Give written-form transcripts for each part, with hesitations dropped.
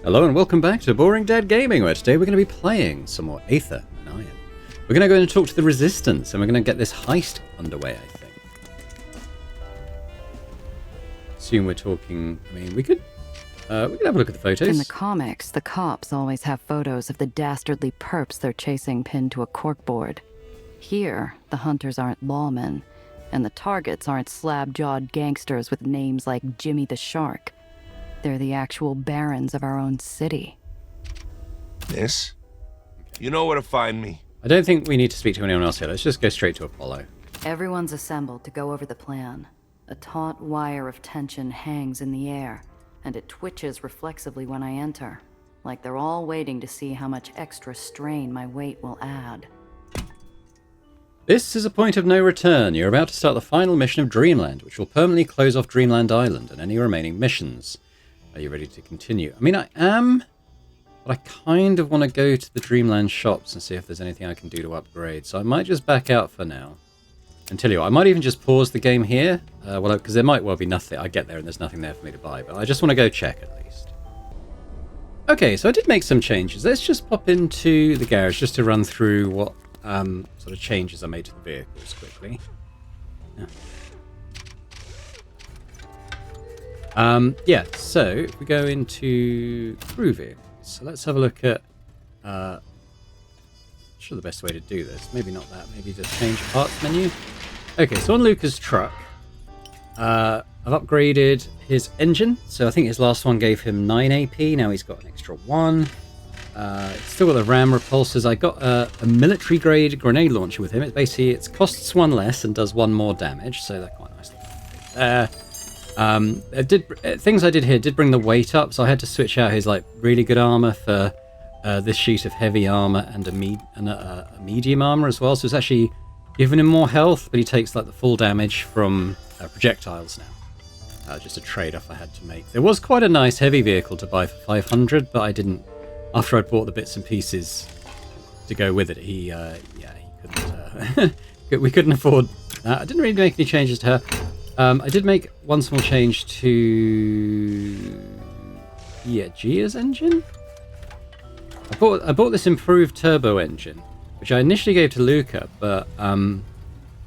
Hello and welcome back to Boring Dad Gaming, where today we're going to be playing some more Aether Iron. We're going to go in and talk to the Resistance, and we're going to get this heist underway, I think. Assume we're talking... I mean, we could have a look at the photos. In the comics, the cops always have photos of the dastardly perps they're chasing pinned to a corkboard. Here, the hunters aren't lawmen, and the targets aren't slab-jawed gangsters with names like Jimmy the Shark. They're the actual barons of our own city. Miss? You know where to find me. I don't think we need to speak to anyone else here. Let's just go straight to Apollo. Everyone's assembled to go over the plan. A taut wire of tension hangs in the air, and it twitches reflexively when I enter, like they're all waiting to see how much extra strain my weight will add. This is a point of no return. You're about to start the final mission of Dreamland, which will permanently close off Dreamland Island and any remaining missions. Are you ready to continue? I mean, I am, but I kind of want to go to the Dreamland shops and see if there's anything I can do to upgrade. So I might just back out for now. And tell you what, I might even just pause the game here. Well, because there might well be nothing. I get there and there's nothing there for me to buy, but I just want to go check at least. Okay, so I did make some changes. Let's just pop into the garage just to run through what sort of changes I made to the vehicles quickly. Yeah, so if we go into crew vehicles, so let's have a look at sure the best way to do this. Maybe not that, maybe just change parts menu. Okay, so on Luca's truck, I've upgraded his engine. So I think his last one gave him 9 AP, now he's got an extra 1. Still got the RAM repulsors. I got a military grade grenade launcher with him. It costs 1 less and does 1 more damage, so they're quite nice there. Things I did here did bring the weight up, so I had to switch out his like really good armor for this sheet of heavy armor and a medium armor as well. So it's actually giving him more health, but he takes like the full damage from projectiles now. Just a trade-off I had to make. There was quite a nice heavy vehicle to buy for 500, but I didn't. After I'd bought the bits and pieces to go with it, he couldn't. We couldn't afford that. I didn't really make any changes to her. I did make one small change to Gia's engine. I bought this improved turbo engine, which I initially gave to Luca, but I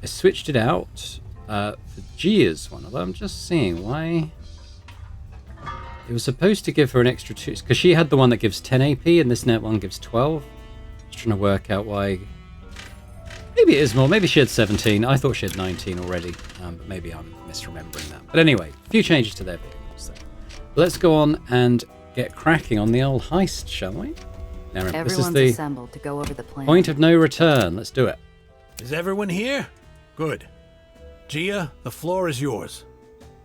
switched it out for Gia's one. Although I'm just seeing why. It was supposed to give her an extra 2, because she had the one that gives 10 AP, and this net one gives 12. Just trying to work out why. Maybe it is more. Maybe she had 17. I thought she had 19 already, but maybe I'm misremembering that. But anyway, a few changes to their vehicles there. Let's go on and get cracking on the old heist, shall we? Now remember, Everyone's this is assembled to go over the plan. point of no return. Let's do it. Is everyone here? Good. Gia, the floor is yours.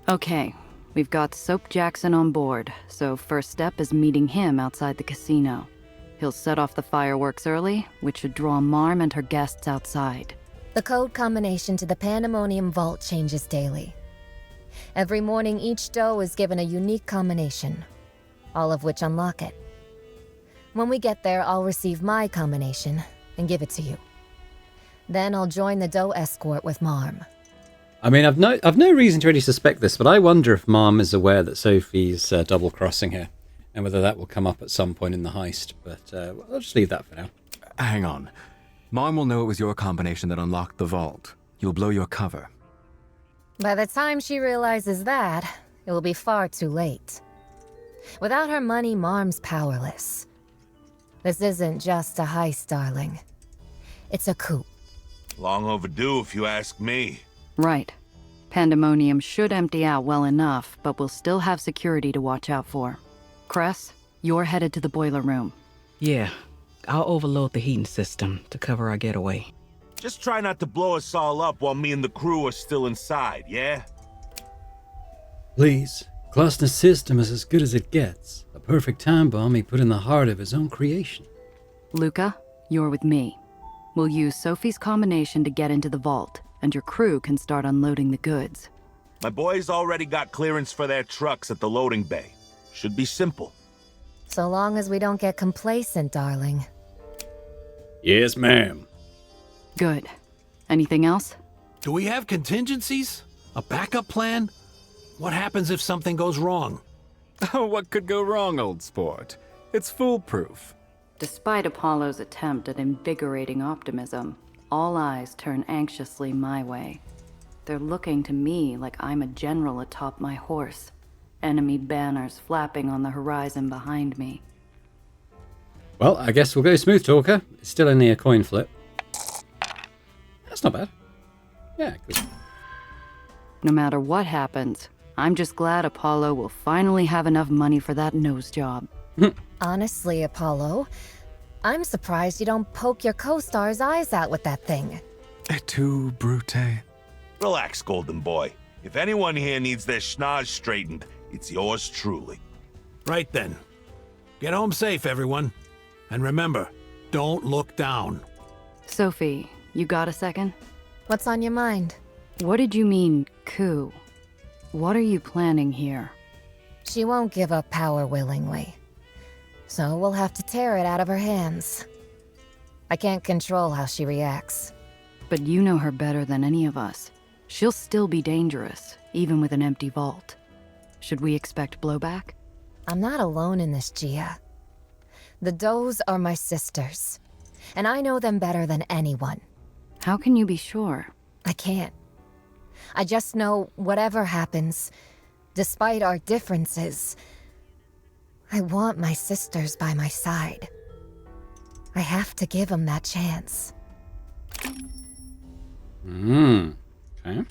Okay, we've got Soap Jackson on board, so first step is meeting him outside the casino. He'll set off the fireworks early, which should draw Marm and her guests outside. The code combination to the Pandemonium Vault changes daily. Every morning, each doe is given a unique combination, all of which unlock it. When we get there, I'll receive my combination and give it to you. Then I'll join the doe escort with Marm. I mean, I've no reason to really suspect this, but I wonder if Marm is aware that Sophie's double-crossing her, and whether that will come up at some point in the heist. But I'll just leave that for now. Hang on. Mom will know it was your combination that unlocked the vault. You'll blow your cover. By the time she realizes that, it will be far too late. Without her money, Marm's powerless. This isn't just a heist, darling. It's a coup. Long overdue, if you ask me. Right. Pandemonium should empty out well enough, but we'll still have security to watch out for. Cress, you're headed to the boiler room. Yeah, I'll overload the heating system to cover our getaway. Just try not to blow us all up while me and the crew are still inside, yeah? Please. Klossner's system is as good as it gets. A perfect time bomb he put in the heart of his own creation. Luca, you're with me. We'll use Sophie's combination to get into the vault, and your crew can start unloading the goods. My boys already got clearance for their trucks at the loading bay. Should be simple. So long as we don't get complacent, darling. Yes, ma'am. Good. Anything else? Do we have contingencies? A backup plan? What happens if something goes wrong? Oh, what could go wrong, old sport? It's foolproof. Despite Apollo's attempt at invigorating optimism, all eyes turn anxiously my way. They're looking to me like I'm a general atop my horse, enemy banners flapping on the horizon behind me. Well, I guess we'll go smooth talker. It's still only a coin flip. That's not bad. Yeah, good. No matter what happens, I'm just glad Apollo will finally have enough money for that nose job. Honestly, Apollo, I'm surprised you don't poke your co-star's eyes out with that thing. Et tu, Brute? Relax, Golden Boy. If anyone here needs their schnoz straightened, it's yours truly. Right then. Get home safe, everyone. And remember, don't look down. Sophie, you got a second? What's on your mind? What did you mean, coup? What are you planning here? She won't give up power willingly. So we'll have to tear it out of her hands. I can't control how she reacts. But you know her better than any of us. She'll still be dangerous, even with an empty vault. Should we expect blowback? I'm not alone in this, Gia. The Does are my sisters, and I know them better than anyone. How can you be sure? I can't. I just know whatever happens, despite our differences, I want my sisters by my side. I have to give them that chance. Okay.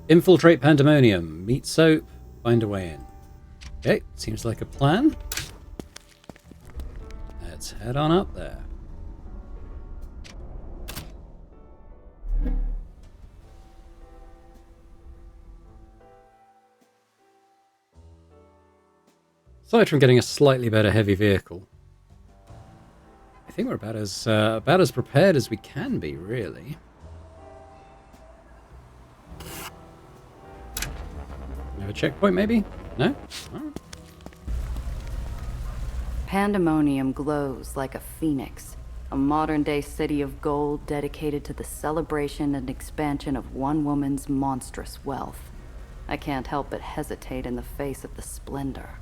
Infiltrate Pandemonium. Meet Soap. Find a way in. Okay, seems like a plan. Let's head on up there. Aside from getting a slightly better heavy vehicle, I think we're about as prepared as we can be, really. Have a checkpoint, maybe? No? Alright. Pandemonium glows like a phoenix, a modern-day city of gold dedicated to the celebration and expansion of one woman's monstrous wealth. I can't help but hesitate in the face of the splendor.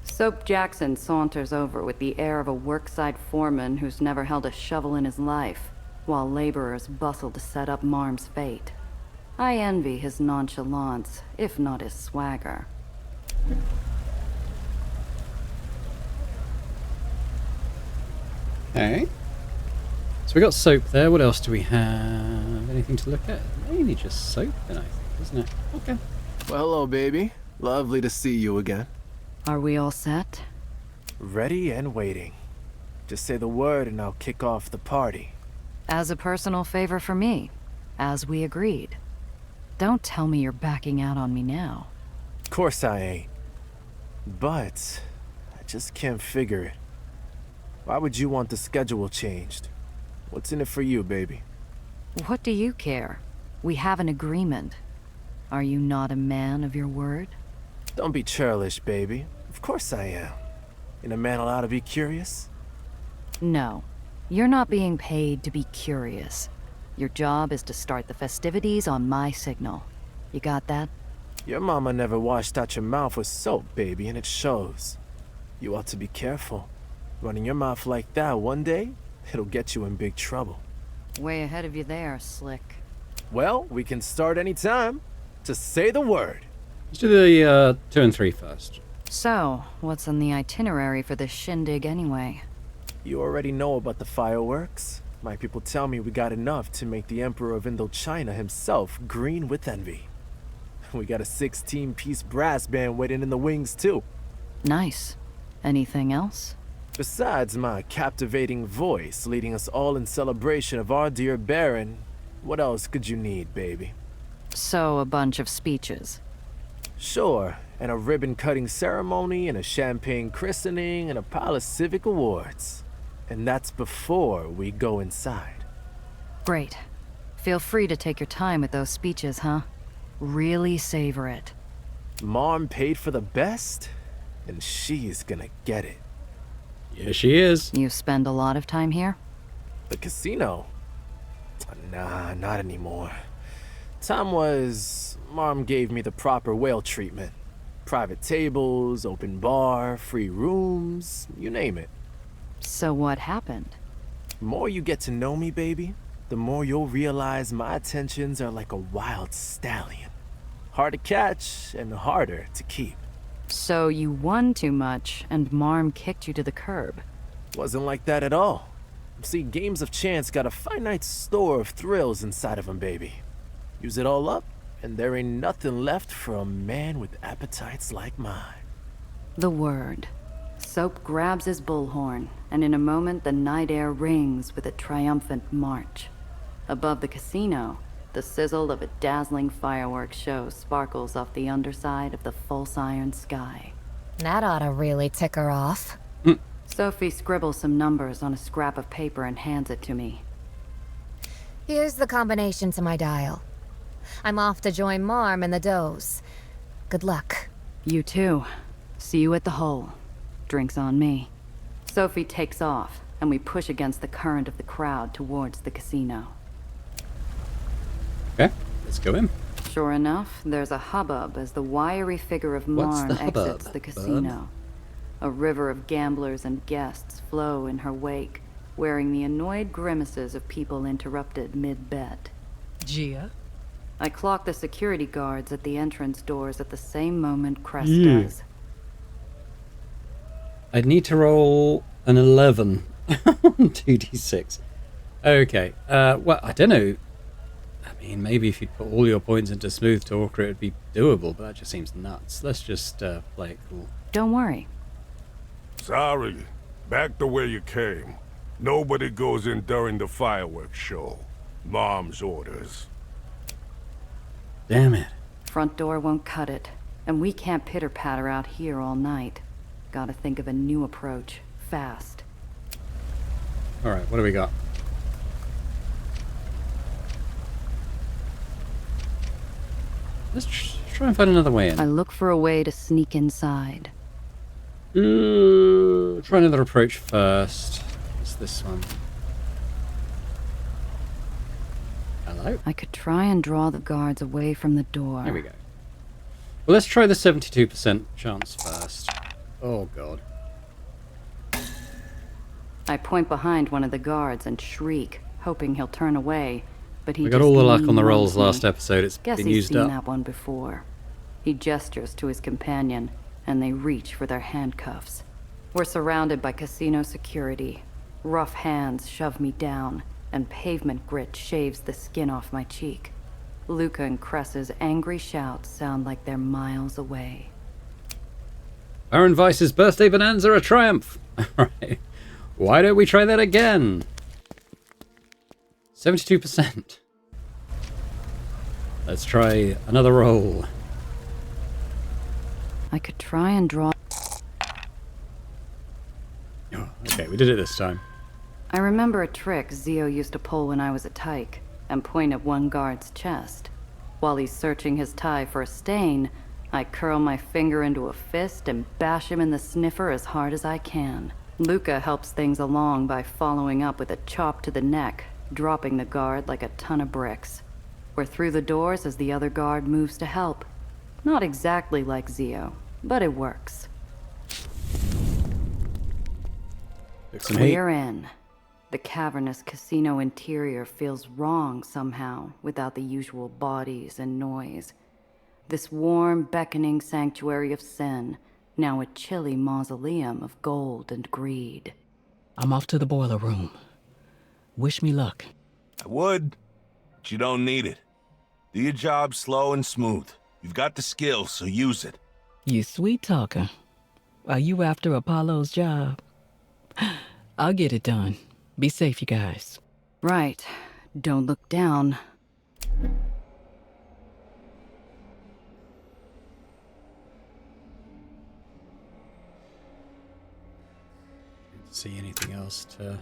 Soap Jackson saunters over with the air of a worksite foreman who's never held a shovel in his life, while laborers bustle to set up Marm's fate. I envy his nonchalance, if not his swagger. Okay. So we got Soap there. What else do we have? Anything to look at? Mainly just Soap, then, I think, isn't it? Okay. Well, hello, baby. Lovely to see you again. Are we all set? Ready and waiting. Just say the word and I'll kick off the party. As a personal favor for me, as we agreed. Don't tell me you're backing out on me now. Of course I ain't. But I just can't figure it. Why would you want the schedule changed? What's in it for you, baby? What do you care? We have an agreement. Are you not a man of your word? Don't be churlish, baby. Of course I am. Ain't a man allowed to be curious? No. You're not being paid to be curious. Your job is to start the festivities on my signal. You got that? Your mama never washed out your mouth with soap, baby, and it shows. You ought to be careful. Running your mouth like that one day, it'll get you in big trouble. Way ahead of you there, Slick. Well, we can start any time. Just say the word. Let's do the 2 and 3 first. So, what's on the itinerary for this shindig anyway? You already know about the fireworks. My people tell me we got enough to make the Emperor of Indochina himself green with envy. We got a 16-piece brass band waiting in the wings, too. Nice. Anything else? Besides my captivating voice leading us all in celebration of our dear Baron, what else could you need, baby? So, a bunch of speeches. Sure, and a ribbon-cutting ceremony, and a champagne christening, and a pile of civic awards. And that's before we go inside. Great. Feel free to take your time with those speeches, huh? Really savor it. Mom paid for the best, and she's gonna get it. Yeah, she is. You spend a lot of time here? The casino? Nah, not anymore. Time was... Mom gave me the proper whale treatment. Private tables, open bar, free rooms, you name it. So what happened? The more you get to know me, baby, the more you'll realize my attentions are like a wild stallion. Hard to catch and harder to keep. So you won too much, and Marm kicked you to the curb. Wasn't like that at all. See, games of chance got a finite store of thrills inside of them, baby. Use it all up, and there ain't nothing left for a man with appetites like mine. The word. Soap grabs his bullhorn, and in a moment the night air rings with a triumphant march. Above the casino, the sizzle of a dazzling fireworks show sparkles off the underside of the false iron sky. That ought to really tick her off. Sophie scribbles some numbers on a scrap of paper and hands it to me. Here's the combination to my dial. I'm off to join Marm in the doze. Good luck. You too. See you at the hole. Drinks on me. Sophie takes off, and we push against the current of the crowd towards the casino. Okay, let's go in. Sure enough, there's a hubbub as the wiry figure of What's Marm the hubbub, exits the casino. A river of gamblers and guests flow in her wake, wearing the annoyed grimaces of people interrupted mid-bet. Gia? I clock the security guards at the entrance doors at the same moment Crest does. I'd need to roll an 11 on 2d6. Okay, well, I don't know. I mean, maybe if you put all your points into Smooth Talker, it'd be doable, but that just seems nuts. Let's just play it cool. Don't worry. Sorry. Back to where you came. Nobody goes in during the fireworks show. Mom's orders. Damn it. Front door won't cut it, and we can't pitter-patter out here all night. Gotta think of a new approach, fast. Alright, what do we got? Let's try and find another way in. I look for a way to sneak inside. Try another approach first. What's this one? Hello? I could try and draw the guards away from the door. Here we go. Well, let's try the 72% chance first. Oh, God. I point behind one of the guards and shriek, hoping he'll turn away, but he We got just all the luck on the leans rolls me. last episode. It's Guess been he's used seen up. that one before. He gestures to his companion, and they reach for their handcuffs. We're surrounded by casino security. Rough hands shove me down, and pavement grit shaves the skin off my cheek. Luca and Cress's angry shouts sound like they're miles away. Baron Weiss's birthday bonanza a triumph! Alright. Why don't we try that again? 72%. Let's try another roll. I could try and draw... Oh, okay, we did it this time. I remember a trick Zio used to pull when I was a tyke, and point at one guard's chest. While he's searching his tie for a stain, I curl my finger into a fist and bash him in the sniffer as hard as I can. Luca helps things along by following up with a chop to the neck, dropping the guard like a ton of bricks. We're through the doors as the other guard moves to help. Not exactly like Zio, but it works. Took some heat. We're in. The cavernous casino interior feels wrong somehow, without the usual bodies and noise. This warm, beckoning sanctuary of sin, now a chilly mausoleum of gold and greed. I'm off to the boiler room. Wish me luck. I would, but you don't need it. Do your job slow and smooth. You've got the skills, so use it. You sweet talker. Are you after Apollo's job? I'll get it done. Be safe, you guys. Right. Don't look down. Didn't see anything else to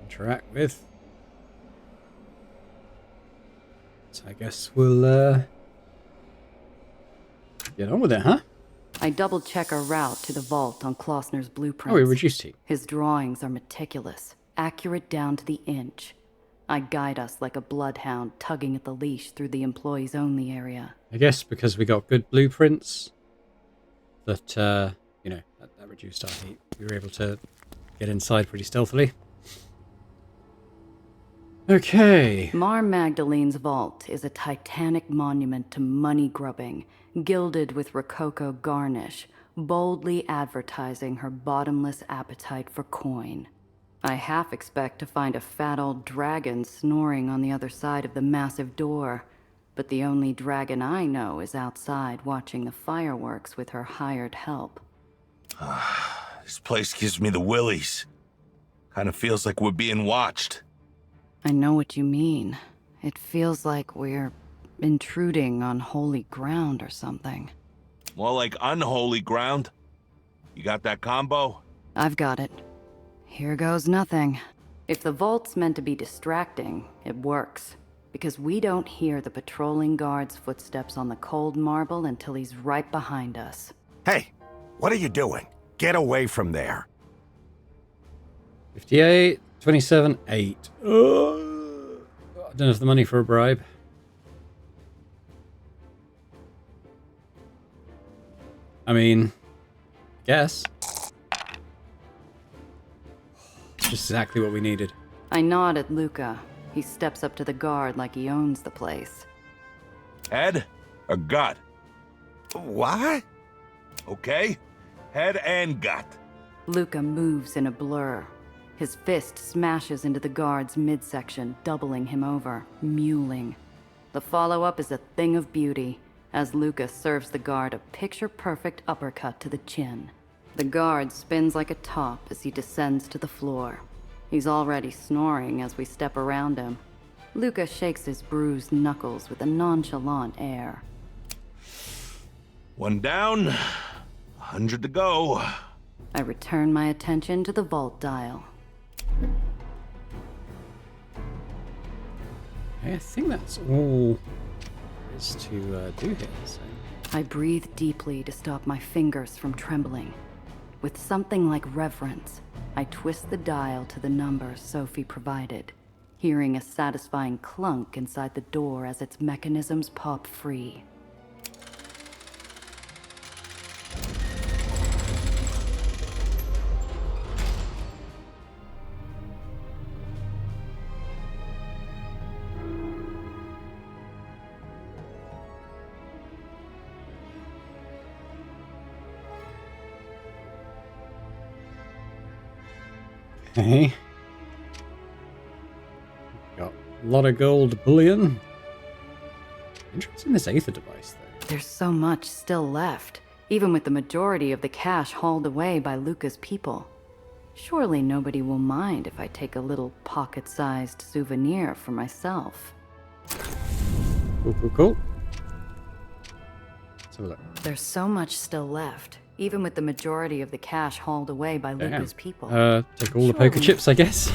interact with. So I guess we'll get on with it, huh? I double-check our route to the vault on Klossner's blueprints. Oh, we reduced heat. His drawings are meticulous, accurate down to the inch. I guide us like a bloodhound tugging at the leash through the employees-only area. I guess because we got good blueprints that, you know, that reduced our heat. We were able to get inside pretty stealthily. Okay. Mar Magdalene's vault is a titanic monument to money grubbing, gilded with rococo garnish, boldly advertising her bottomless appetite for coin. I half expect to find a fat old dragon snoring on the other side of the massive door, but the only dragon I know is outside watching the fireworks with her hired help. This place gives me the willies. Kind of feels like we're being watched. I know what you mean. It feels like we're intruding on holy ground or something. More like unholy ground. You got that combo? I've got it. Here goes nothing. If the vault's meant to be distracting, it works. Because we don't hear the patrolling guard's footsteps on the cold marble until he's right behind us. Hey, what are you doing? Get away from there. 58, 27, 8. I don't have the money for a bribe. I mean, guess. Just exactly what we needed. I nod at Luca. He steps up to the guard like he owns the place. Head or gut? What? Okay. Head and gut. Luca moves in a blur. His fist smashes into the guard's midsection, doubling him over, mewling. The follow-up is a thing of beauty, as Luca serves the guard a picture-perfect uppercut to the chin. The guard spins like a top as he descends to the floor. He's already snoring as we step around him. Luca shakes his bruised knuckles with a nonchalant air. One down, 100 to go. I return my attention to the vault dial. I think that's all there is to do here. So. I breathe deeply to stop my fingers from trembling. With something like reverence, I twist the dial to the number Sophie provided, hearing a satisfying clunk inside the door as its mechanisms pop free. Okay. Got a lot of gold bullion. Interesting this Aether device, though. There's so much still left, even with the majority of the cash hauled away by Luca's people. Surely nobody will mind if I take a little pocket-sized souvenir for myself. Cool, cool, cool. Let's have a look. There's so much still left, even with the majority of the cash hauled away by Luca's people. Take all the poker chips, I guess.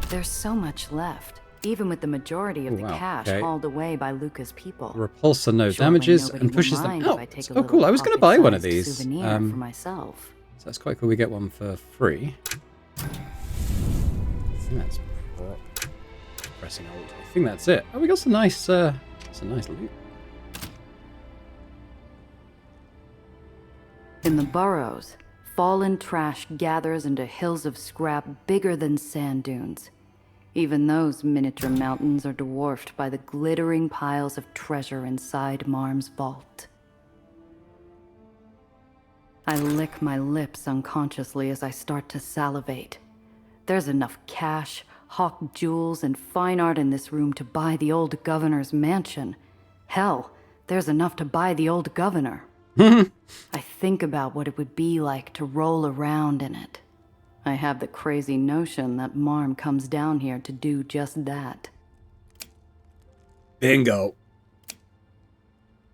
There's so much left, even with the majority of the cash hauled away by Luca's people. Repulsor no damages and pushes them out. Oh, cool. I was going to buy one of these. For myself. So that's quite cool. We get one for free. I think that's pressing hold. I think that's it. Oh, we got some nice, loot. In the burrows, fallen trash gathers into hills of scrap bigger than sand dunes. Even those miniature mountains are dwarfed by the glittering piles of treasure inside Marm's vault. I lick my lips unconsciously as I start to salivate. There's enough cash, hawk jewels, and fine art in this room to buy the old governor's mansion. Hell, there's enough to buy the old governor. I think about what it would be like to roll around in it. I have the crazy notion that Marm comes down here to do just that. Bingo.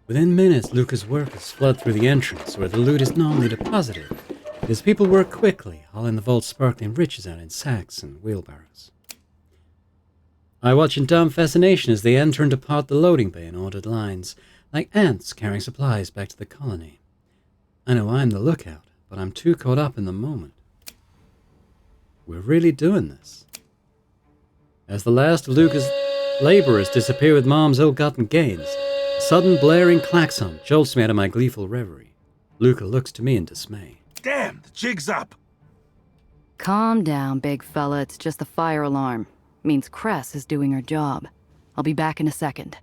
Within minutes, Luca's workers flood through the entrance where the loot is normally deposited. His people work quickly, hauling the vault's sparkling riches out in sacks and wheelbarrows. I watch in dumb fascination as they enter and depart the loading bay in ordered lines, like ants carrying supplies back to the colony. I know I'm the lookout, but I'm too caught up in the moment. We're really doing this. As the last of Luca's laborers disappear with Mom's ill-gotten gains, a Sudden blaring klaxon jolts me out of my gleeful reverie. Luca looks to me in dismay. Damn, the jig's up. Calm down, big fella. It's just the fire alarm. Means Cress is doing her job. I'll be back in a second.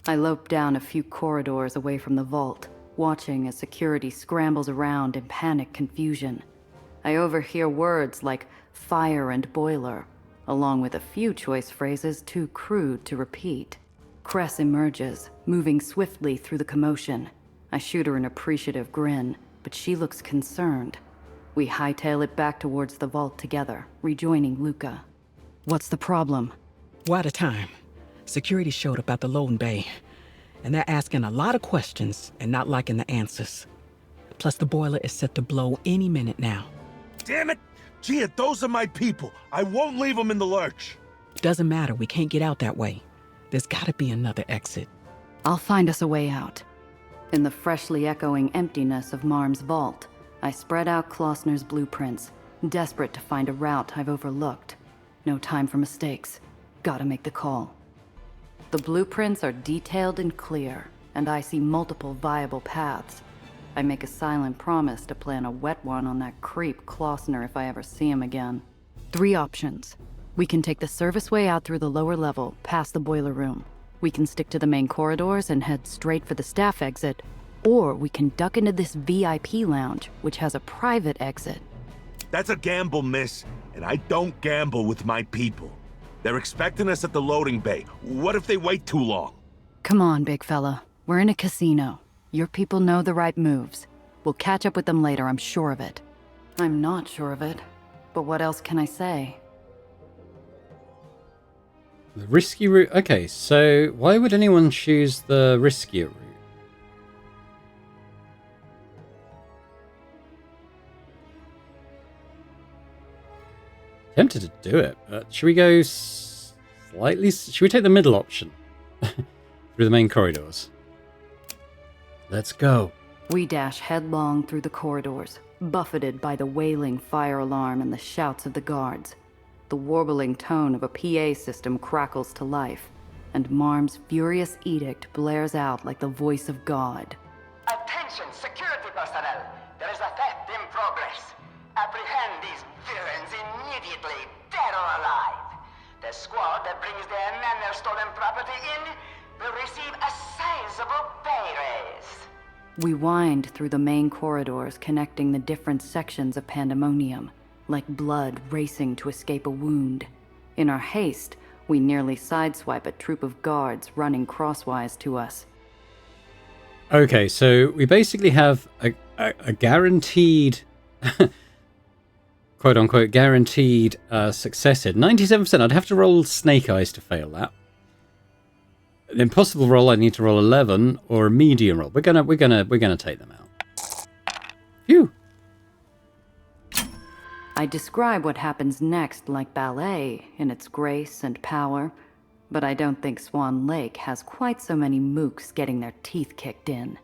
I lope down a few corridors away from the vault, watching as security scrambles around in panic confusion. I overhear words like fire and boiler, along with a few choice phrases too crude to repeat. Cress emerges, moving swiftly through the commotion. I shoot her an appreciative grin, but she looks concerned. We hightail it back towards the vault together, rejoining Luca. What's the problem? What a time. Security showed up at the loading bay, and they're asking a lot of questions and not liking the answers. Plus, the boiler is set to blow any minute now. Damn it! Gia, those are my people. I won't leave them in the lurch. Doesn't matter, we can't get out that way. There's gotta be another exit. I'll find us a way out. In the freshly echoing emptiness of Marm's vault, I spread out Klossner's blueprints, desperate to find a route I've overlooked. No time for mistakes. Gotta make the call. The blueprints are detailed and clear, and I see multiple viable paths. I make a silent promise to plan a wet one on that creep Klossner if I ever see him again. 3 options. We can take the service way out through the lower level, past the boiler room. We can stick to the main corridors and head straight for the staff exit, or we can duck into this VIP lounge, which has a private exit. That's a gamble, miss, and I don't gamble with my people. They're expecting us at the loading bay. What if they wait too long? Come on, big fella. We're in a casino. Your people know the right moves. We'll catch up with them later, I'm sure of it. I'm not sure of it, but what else can I say? The risky route. Okay, so why would anyone choose the riskier route? Tempted to do it, but should we go slightly? Should we take the middle option through the main corridors? Let's go. We dash headlong through the corridors, buffeted by the wailing fire alarm and the shouts of the guards. The warbling tone of a PA system crackles to life, and Marm's furious edict blares out like the voice of God. Attention, security personnel! There is a theft in progress. Apprehend these villains immediately, dead or alive. The squad that brings them and their stolen property in will receive a sizable pay raise. We wind through the main corridors connecting the different sections of Pandemonium, like blood racing to escape a wound. In our haste, we nearly sideswipe a troop of guards running crosswise to us. Okay, so we basically have a guaranteed, quote-unquote, guaranteed success here. 97%. I'd have to roll Snake Eyes to fail that. An impossible roll, I'd need to roll 11, or a medium roll. We're gonna take them out. Phew. I describe what happens next like ballet in its grace and power, but I don't think Swan Lake has quite so many mooks getting their teeth kicked in.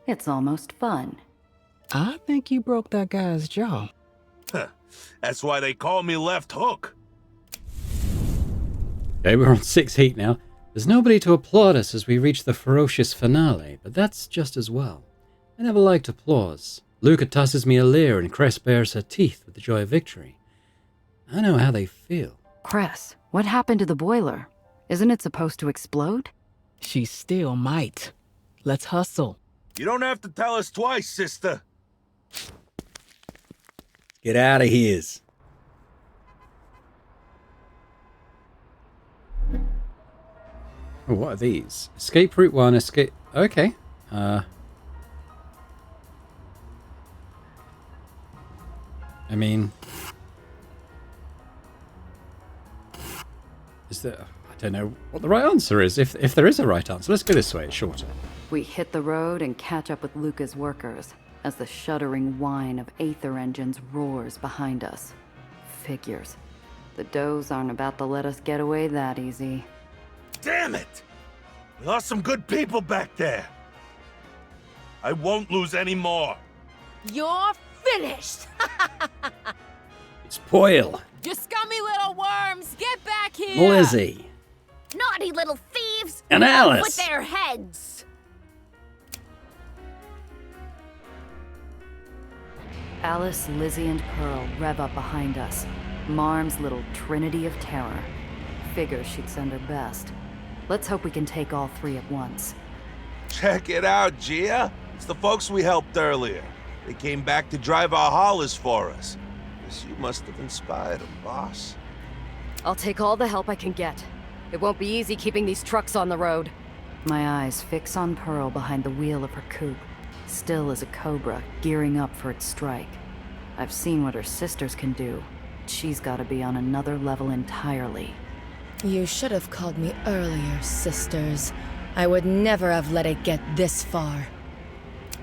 It's almost fun. I think you broke that guy's jaw. That's why they call me Left Hook. Okay, we're on 6 heat now. There's nobody to applaud us as we reach the ferocious finale, but that's just as well. I never liked applause. Luca tosses me a leer and Cress bares her teeth with the joy of victory. I know how they feel. Cress, what happened to the boiler? Isn't it supposed to explode? She still might. Let's hustle. You don't have to tell us twice, sister. Get out of here. Oh, what are these? Escape route 1, escape... Okay. I mean... Is there... I don't know what the right answer is, if there is a right answer. Let's go this way, it's shorter. We hit the road and catch up with Luca's workers as the shuddering whine of Aether engines roars behind us. Figures. The does aren't about to let us get away that easy. Damn it! We lost some good people back there. I won't lose any more. You're finished! It's Poyle. You scummy little worms! Get back here! Lizzie. Naughty little thieves! And Alice! With their heads! Alice, Lizzie, and Pearl rev up behind us. Marm's little trinity of terror. Figures she'd send her best. Let's hope we can take all three at once. Check it out, Gia. It's the folks we helped earlier. They came back to drive our haulers for us. Guess you must have inspired them, boss. I'll take all the help I can get. It won't be easy keeping these trucks on the road. My eyes fix on Pearl behind the wheel of her coupe, still as a cobra, gearing up for its strike. I've seen what her sisters can do. She's gotta be on another level entirely. You should have called me earlier, sisters. I would never have let it get this far.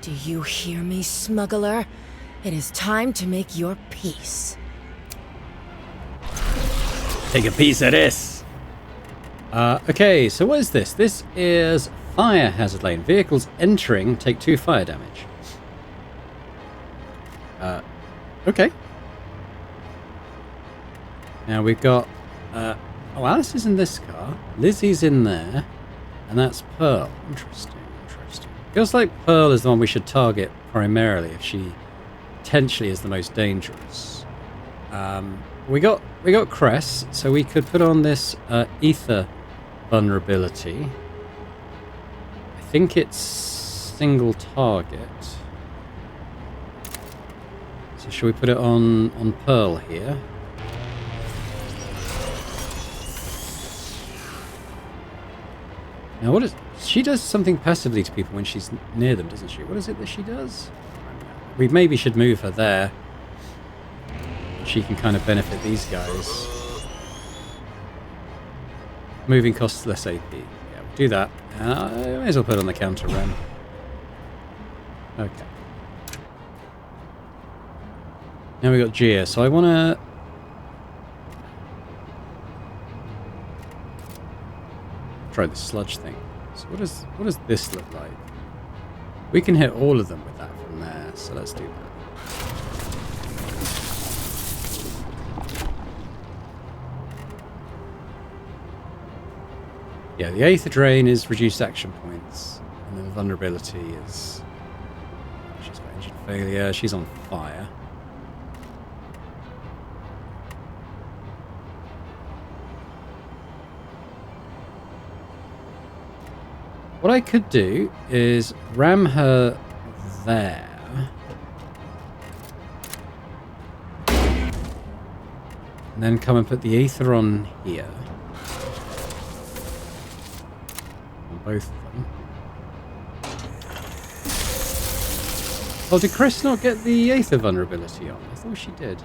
Do you hear me, smuggler? It is time to make your peace. Take a piece of this. Okay, so what is this? This is fire hazard lane. Vehicles entering take 2 fire damage. Okay. Now we've got... oh, Alice is in this car. Lizzie's in there. And that's Pearl. Interesting. Feels like Pearl is the one we should target primarily if she potentially is the most dangerous. We got Cress, so we could put on this Aether vulnerability. I think it's single target. So should we put it on Pearl here? Now what is... She does something passively to people when she's near them, doesn't she? What is it that she does? We maybe should move her there. She can kind of benefit these guys. Moving costs less AP. Yeah, we'll do that. I may as well put on the counter ram. Okay. Now we got Gia, so I want to... try the sludge thing. So what does this look like? We can hit all of them with that from there, so let's do that. Yeah, the Aether Drain is reduced action points, and then the vulnerability is... she's got engine failure, she's on fire. What I could do is ram her there. And then come and put the Aether on here. On both of them. Oh, did Chris not get the Aether vulnerability on? I thought she did.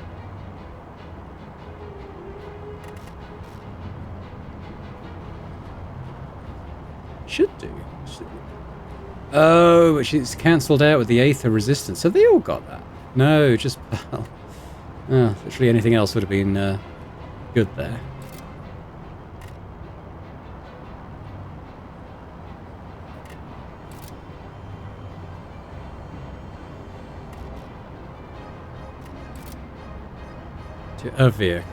Should do. Oh, but she's cancelled out with the Aether resistance. So they all got that. No, just Pearl. Oh, literally anything else would have been good there. To a vehicle.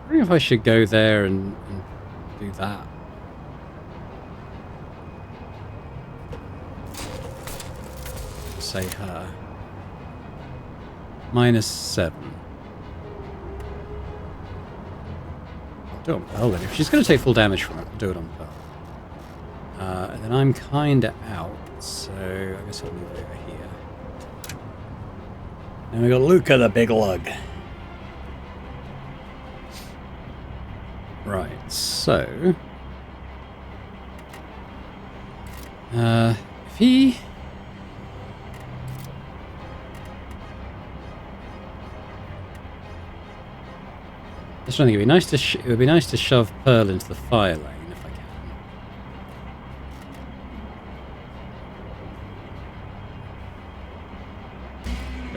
I wonder if I should go there and do that. Say her. -7. I'll do it on Pearl then. If she's going to take full damage from it, I'll do it on Pearl. And then I'm kind of out, so I guess I'll move over here. And we got Luca the Big Lug. Right, so... if he... Just trying to think, it would be nice to shove Pearl into the fire lane if I can.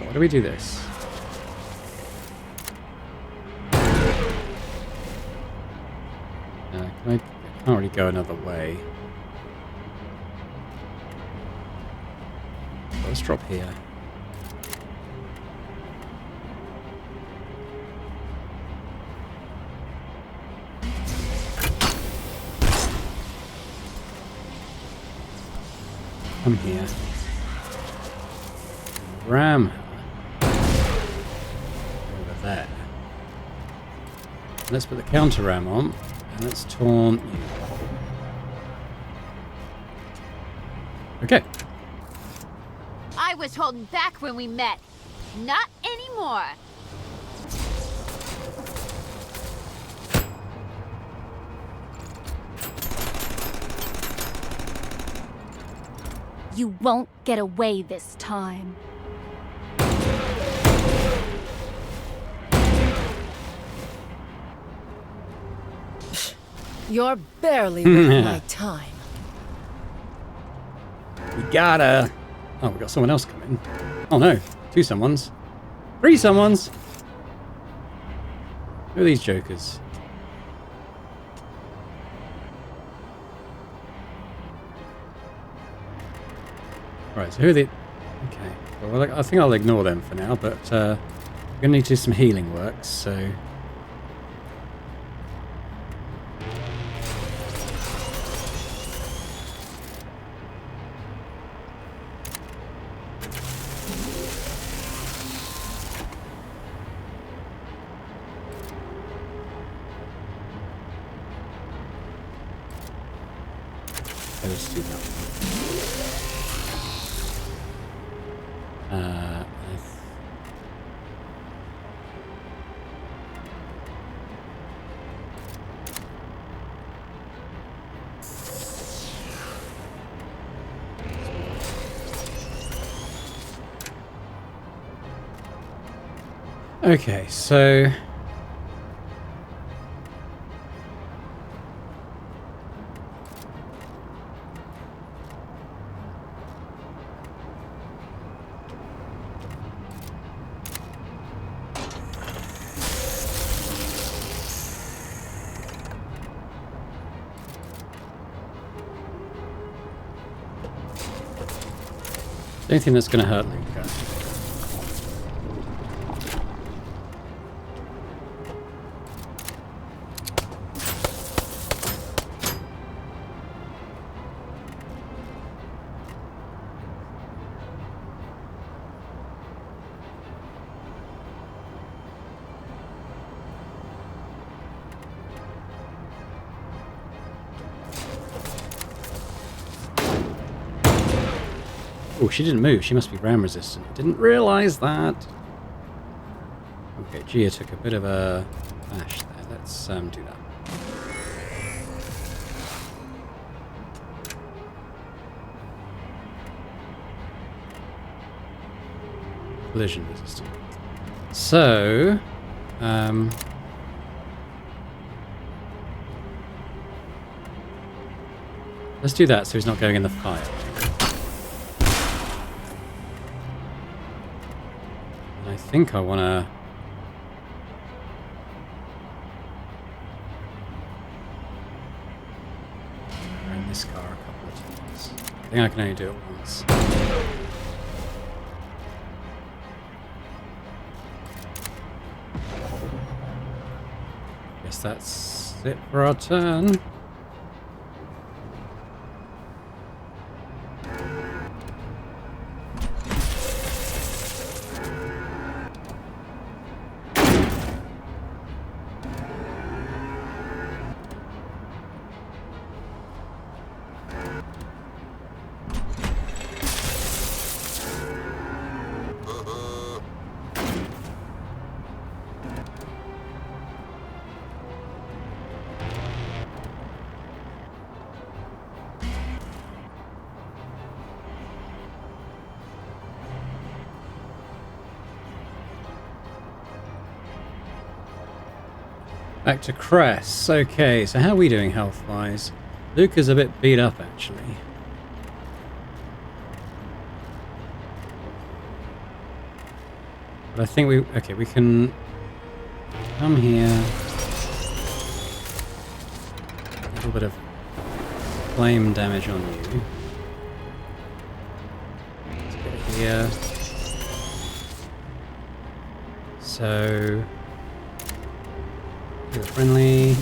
Why do we do this? I can't really go another way. So let's drop here. Come here. Ram her. Over there. Let's put the counter ram on, and let's taunt you. Okay. I was holding back when we met. Not anymore. You won't get away this time. You're barely worth my time. We gotta... Oh, we got someone else coming. Oh no, 2 someones. 3 someones! Who are these jokers? Right, so who are the... Okay, well, I think I'll ignore them for now, but we're gonna need to do some healing work, so... Let's do that. Okay, so... anything that's going to hurt Luca. Oh, she didn't move. She must be ram resistant. Didn't realize that. Okay, Gia took a bit of a bash there. Let's do that. Collision resistant. So, let's do that so he's not going in the fire. I think I want to... run this car a couple of times. I think I can only do it once. Guess that's it for our turn. Back to Cress. Okay, so how are we doing health-wise? Luca's a bit beat up, actually. But I think we... Okay, we can come here. A little bit of flame damage on you. Let's get here. So... you're friendly.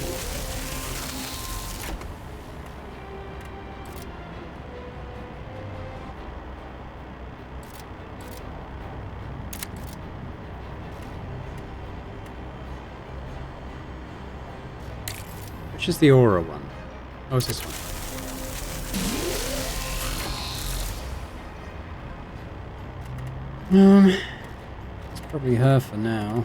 Which is the aura one? Oh, it's this one. It's probably her for now.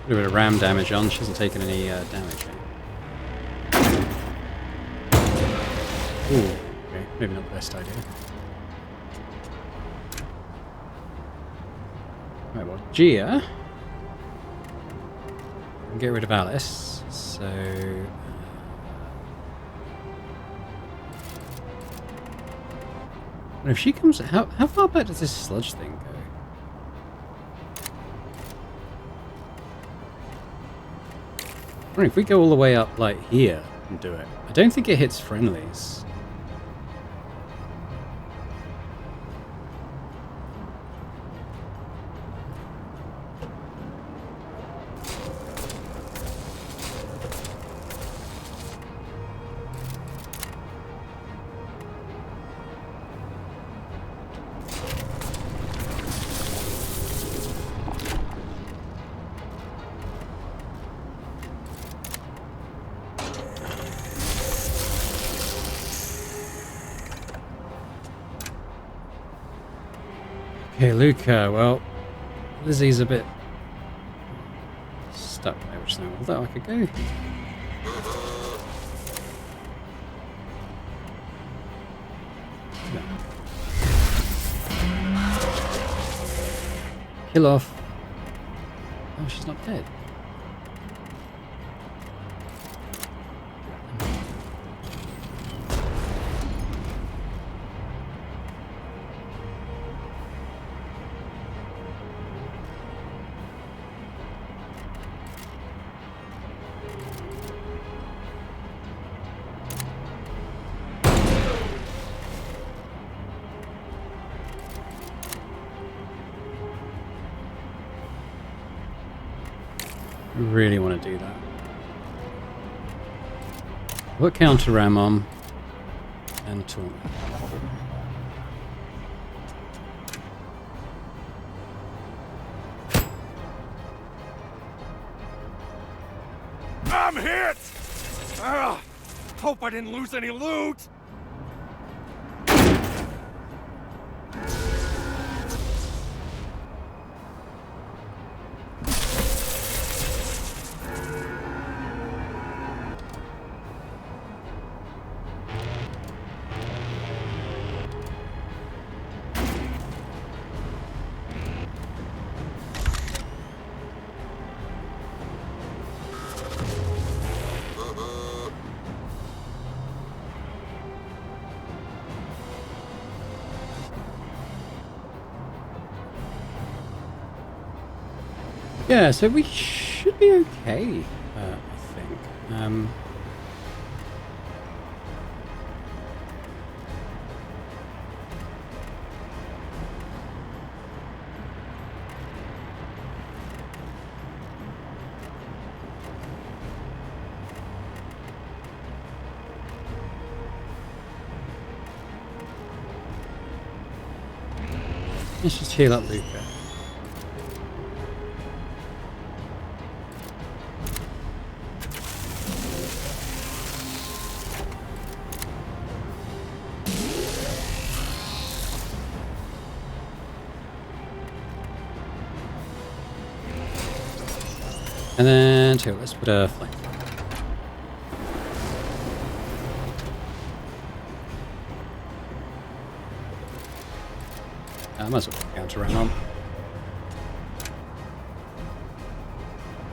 A bit of ram damage on. She hasn't taken any damage yet. Ooh, okay. Maybe not the best idea. Right, well, Gia. Get rid of Alice. So. And if she comes. How far back does this sludge thing go? I mean, if we go all the way up, like, here and do it, I don't think it hits friendlies. Okay, Luca, well, Lizzie's a bit stuck there, which is now, although I could go. No. Kill off. Oh, she's not dead. Really want to do that. Put counter ram on and taunt. I'm hit! Hope I didn't lose any loot! Yeah, so we should be okay, I think. Let's just heal up Luca. And then, too, let's put a flank. I might as well counter run on.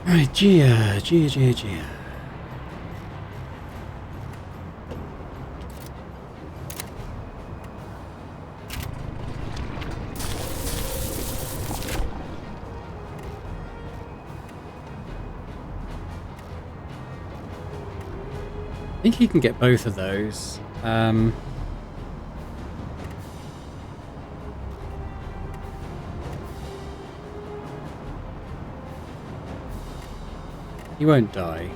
Alright, Gia. I think he can get both of those. He won't die.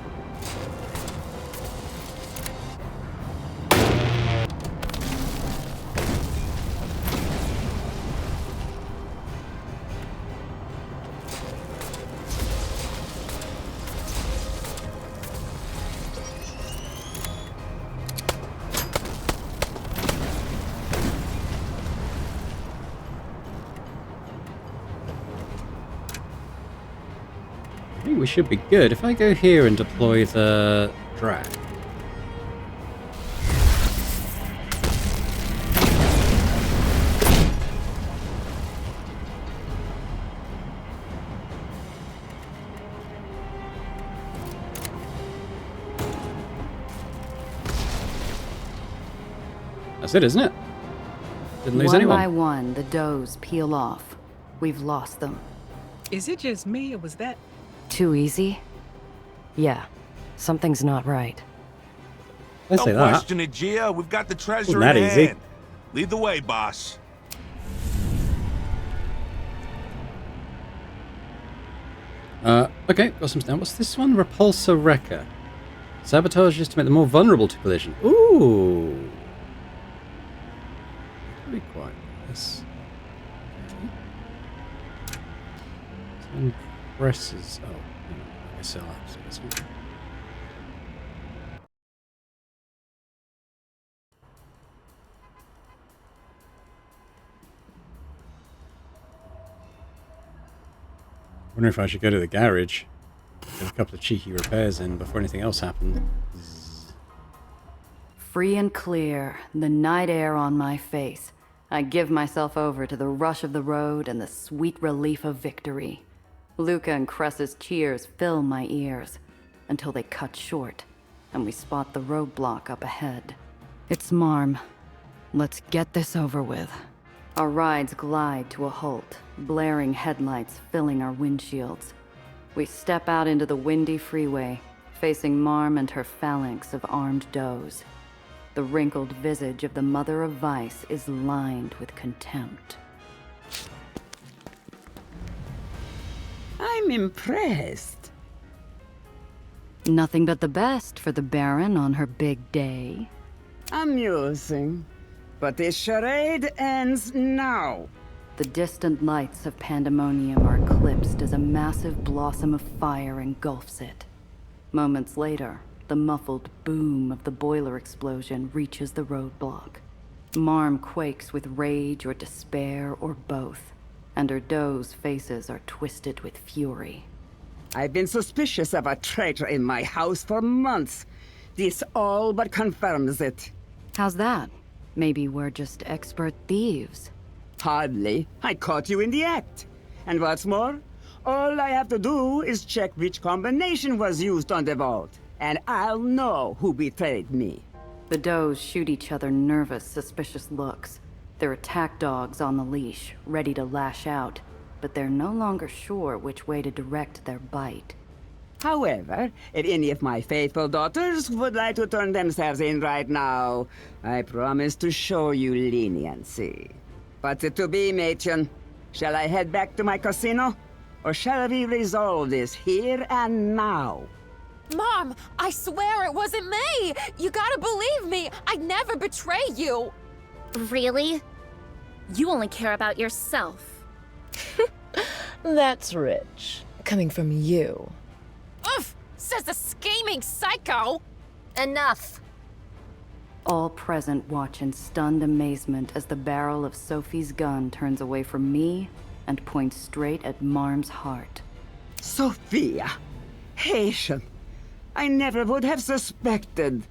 I think we should be good. If I go here and deploy the drag. That's it, isn't it? Didn't lose anyone. One by one, the does peel off. We've lost them. Is it just me, or was that... Too easy? Yeah. Something's not right. Don't say that. question it, Gia. We've got the treasure Wasn't that in easy? hand. Lead the way, boss. Okay, got some down. What's this one? Repulsor Wrecker. Sabotages to make them more vulnerable to collision. Ooh. Could be quite nice. Some presses. Oh, I guess I'll have to do this one. I wonder if I should go to the garage, get a couple of cheeky repairs in before anything else happens. Free and clear, the night air on my face, I give myself over to the rush of the road and the sweet relief of victory. Luca and Cress's cheers fill my ears, until they cut short, and we spot the roadblock up ahead. It's Marm. Let's get this over with. Our rides glide to a halt, blaring headlights filling our windshields. We step out into the windy freeway, facing Marm and her phalanx of armed does. The wrinkled visage of the mother of vice is lined with contempt. I'm impressed. Nothing but the best for the Baron on her big day. Amusing. But this charade ends now. The distant lights of Pandemonium are eclipsed as a massive blossom of fire engulfs it. Moments later, the muffled boom of the boiler explosion reaches the roadblock. Marm quakes with rage or despair or both, and her does' faces are twisted with fury. I've been suspicious of a traitor in my house for months. This all but confirms it. How's that? Maybe we're just expert thieves. Hardly. I caught you in the act. And what's more, all I have to do is check which combination was used on the vault, and I'll know who betrayed me. The does shoot each other nervous, suspicious looks. Their attack dogs on the leash, ready to lash out, but they're no longer sure which way to direct their bite. However, if any of my faithful daughters would like to turn themselves in right now, I promise to show you leniency. What's it to be, Mädchen? Shall I head back to my casino? Or shall we resolve this here and now? Mom, I swear it wasn't me! You gotta believe me! I'd never betray you! Really? You only care about yourself. That's rich. Coming from you. Oof! Says the scheming psycho! Enough! All present watch in stunned amazement as the barrel of Sophie's gun turns away from me and points straight at Marm's heart. Sophia! Haitian! I never would have suspected.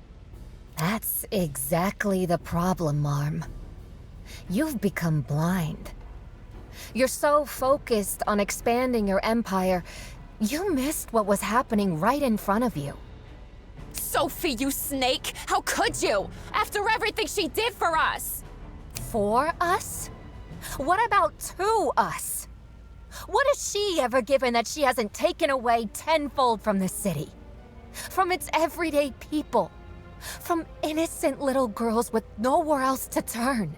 That's exactly the problem, Marm. You've become blind. You're so focused on expanding your empire, you missed what was happening right in front of you. Sophie, you snake! How could you? After everything she did for us! For us? What about to us? What has she ever given that she hasn't taken away tenfold from the city? From its everyday people? From innocent little girls with nowhere else to turn?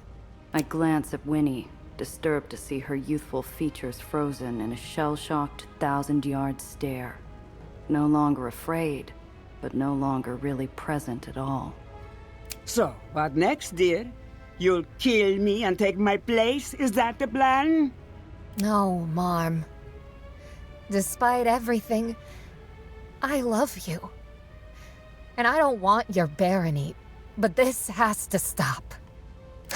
I glance at Winnie, disturbed to see her youthful features frozen in a shell-shocked, thousand-yard stare. No longer afraid, but no longer really present at all. So, what next, dear? You'll kill me and take my place? Is that the plan? No, Marm. Despite everything, I love you. And I don't want your barony, but this has to stop.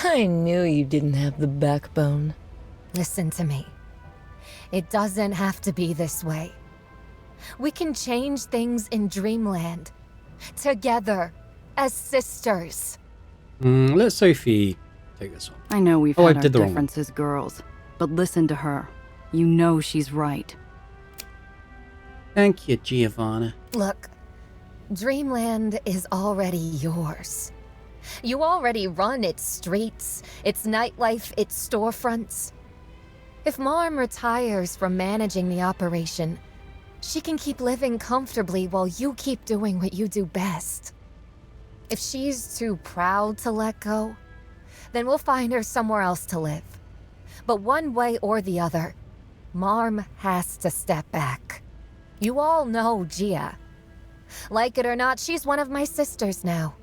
I knew you didn't have the backbone. Listen to me. It doesn't have to be this way. We can change things in Dreamland. Together, as sisters. Let Sophie take this one. I know we've I had our did the wrong one. differences, girls, but listen to her. You know she's right. Thank you, Giovanna. Look, Dreamland is already yours. You already run its streets, its nightlife, its storefronts. If Mom retires from managing the operation, she can keep living comfortably while you keep doing what you do best. If she's too proud to let go, then we'll find her somewhere else to live. But one way or the other, Marm has to step back. You all know Gia. Like it or not, she's one of my sisters now.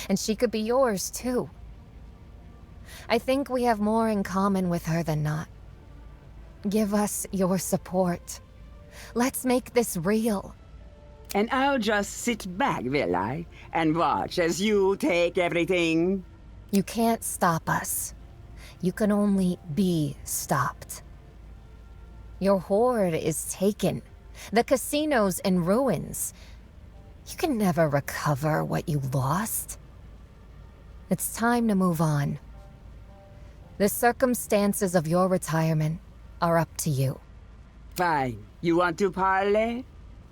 And she could be yours, too. I think we have more in common with her than not. Give us your support. Let's make this real. And I'll just sit back, will I? And watch as you take everything? You can't stop us. You can only be stopped. Your hoard is taken. The casino's in ruins. You can never recover what you lost. It's time to move on. The circumstances of your retirement are up to you. Fine. You want to parley?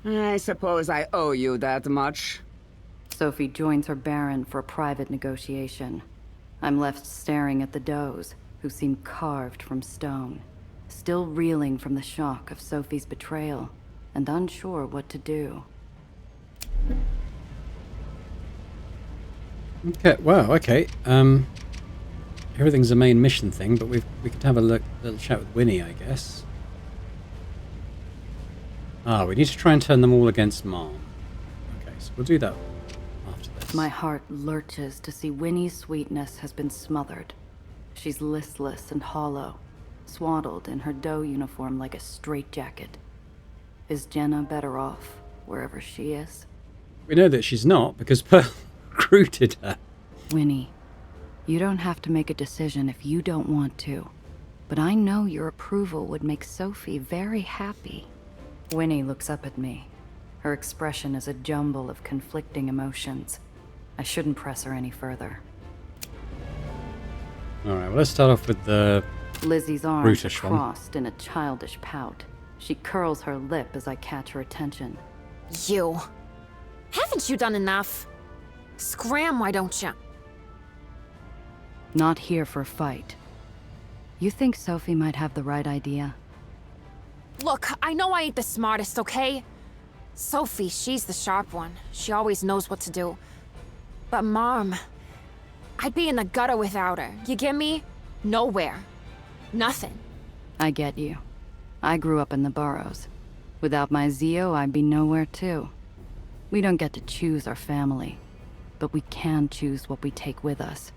I suppose I owe you that much. Sophie joins her Baron for a private negotiation. I'm left staring at the does, who seem carved from stone, still reeling from the shock of Sophie's betrayal, and unsure what to do. Okay, wow, okay. Everything's a main mission thing, but we could have a little chat with Winnie, I guess. Ah, we need to try and turn them all against Mom. Okay, so we'll do that after this. My heart lurches to see Winnie's sweetness has been smothered. She's listless and hollow, swaddled in her dough uniform like a straitjacket. Is Jenna better off wherever she is? We know that she's not, because Pearl recruited her. Winnie, you don't have to make a decision if you don't want to, but I know your approval would make Sophie very happy. Winnie looks up at me. Her expression is a jumble of conflicting emotions. I shouldn't press her any further. Alright, well, let's start off with the Lizzie's arms are brutish one. crossed in a childish pout. She curls her lip as I catch her attention. You. Haven't you done enough? Scram, why don't you? Not here for a fight. You think Sophie might have the right idea? Look, I know I ain't the smartest, okay? Sophie, she's the sharp one. She always knows what to do. But Mom, I'd be in the gutter without her. You get me? Nowhere. Nothing. I get you. I grew up in the burrows. Without my Zio, I'd be nowhere too. We don't get to choose our family, but we can choose what we take with us.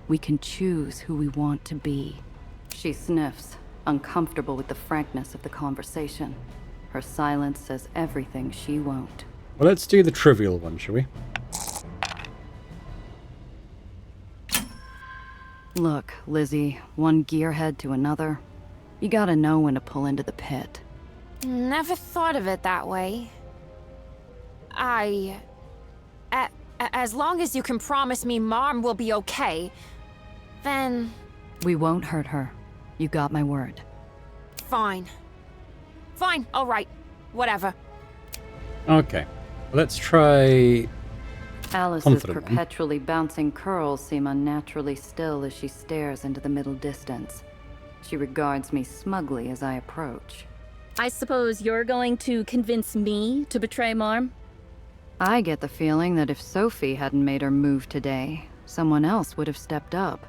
We can choose who we want to be. She sniffs, uncomfortable with the frankness of the conversation. Her silence says everything she won't. Well, let's do the trivial one, shall we? Look, Lizzie, one gearhead to another. You gotta know when to pull into the pit. Never thought of it that way. As long as you can promise me Mom will be okay, then... We won't hurt her. You got my word. Fine. Fine, alright. Whatever. Okay. Well, let's try... Alice's confident one. perpetually bouncing curls seem unnaturally still as she stares into the middle distance. She regards me smugly as I approach. I suppose you're going to convince me to betray Marm? I get the feeling that if Sophie hadn't made her move today, someone else would have stepped up.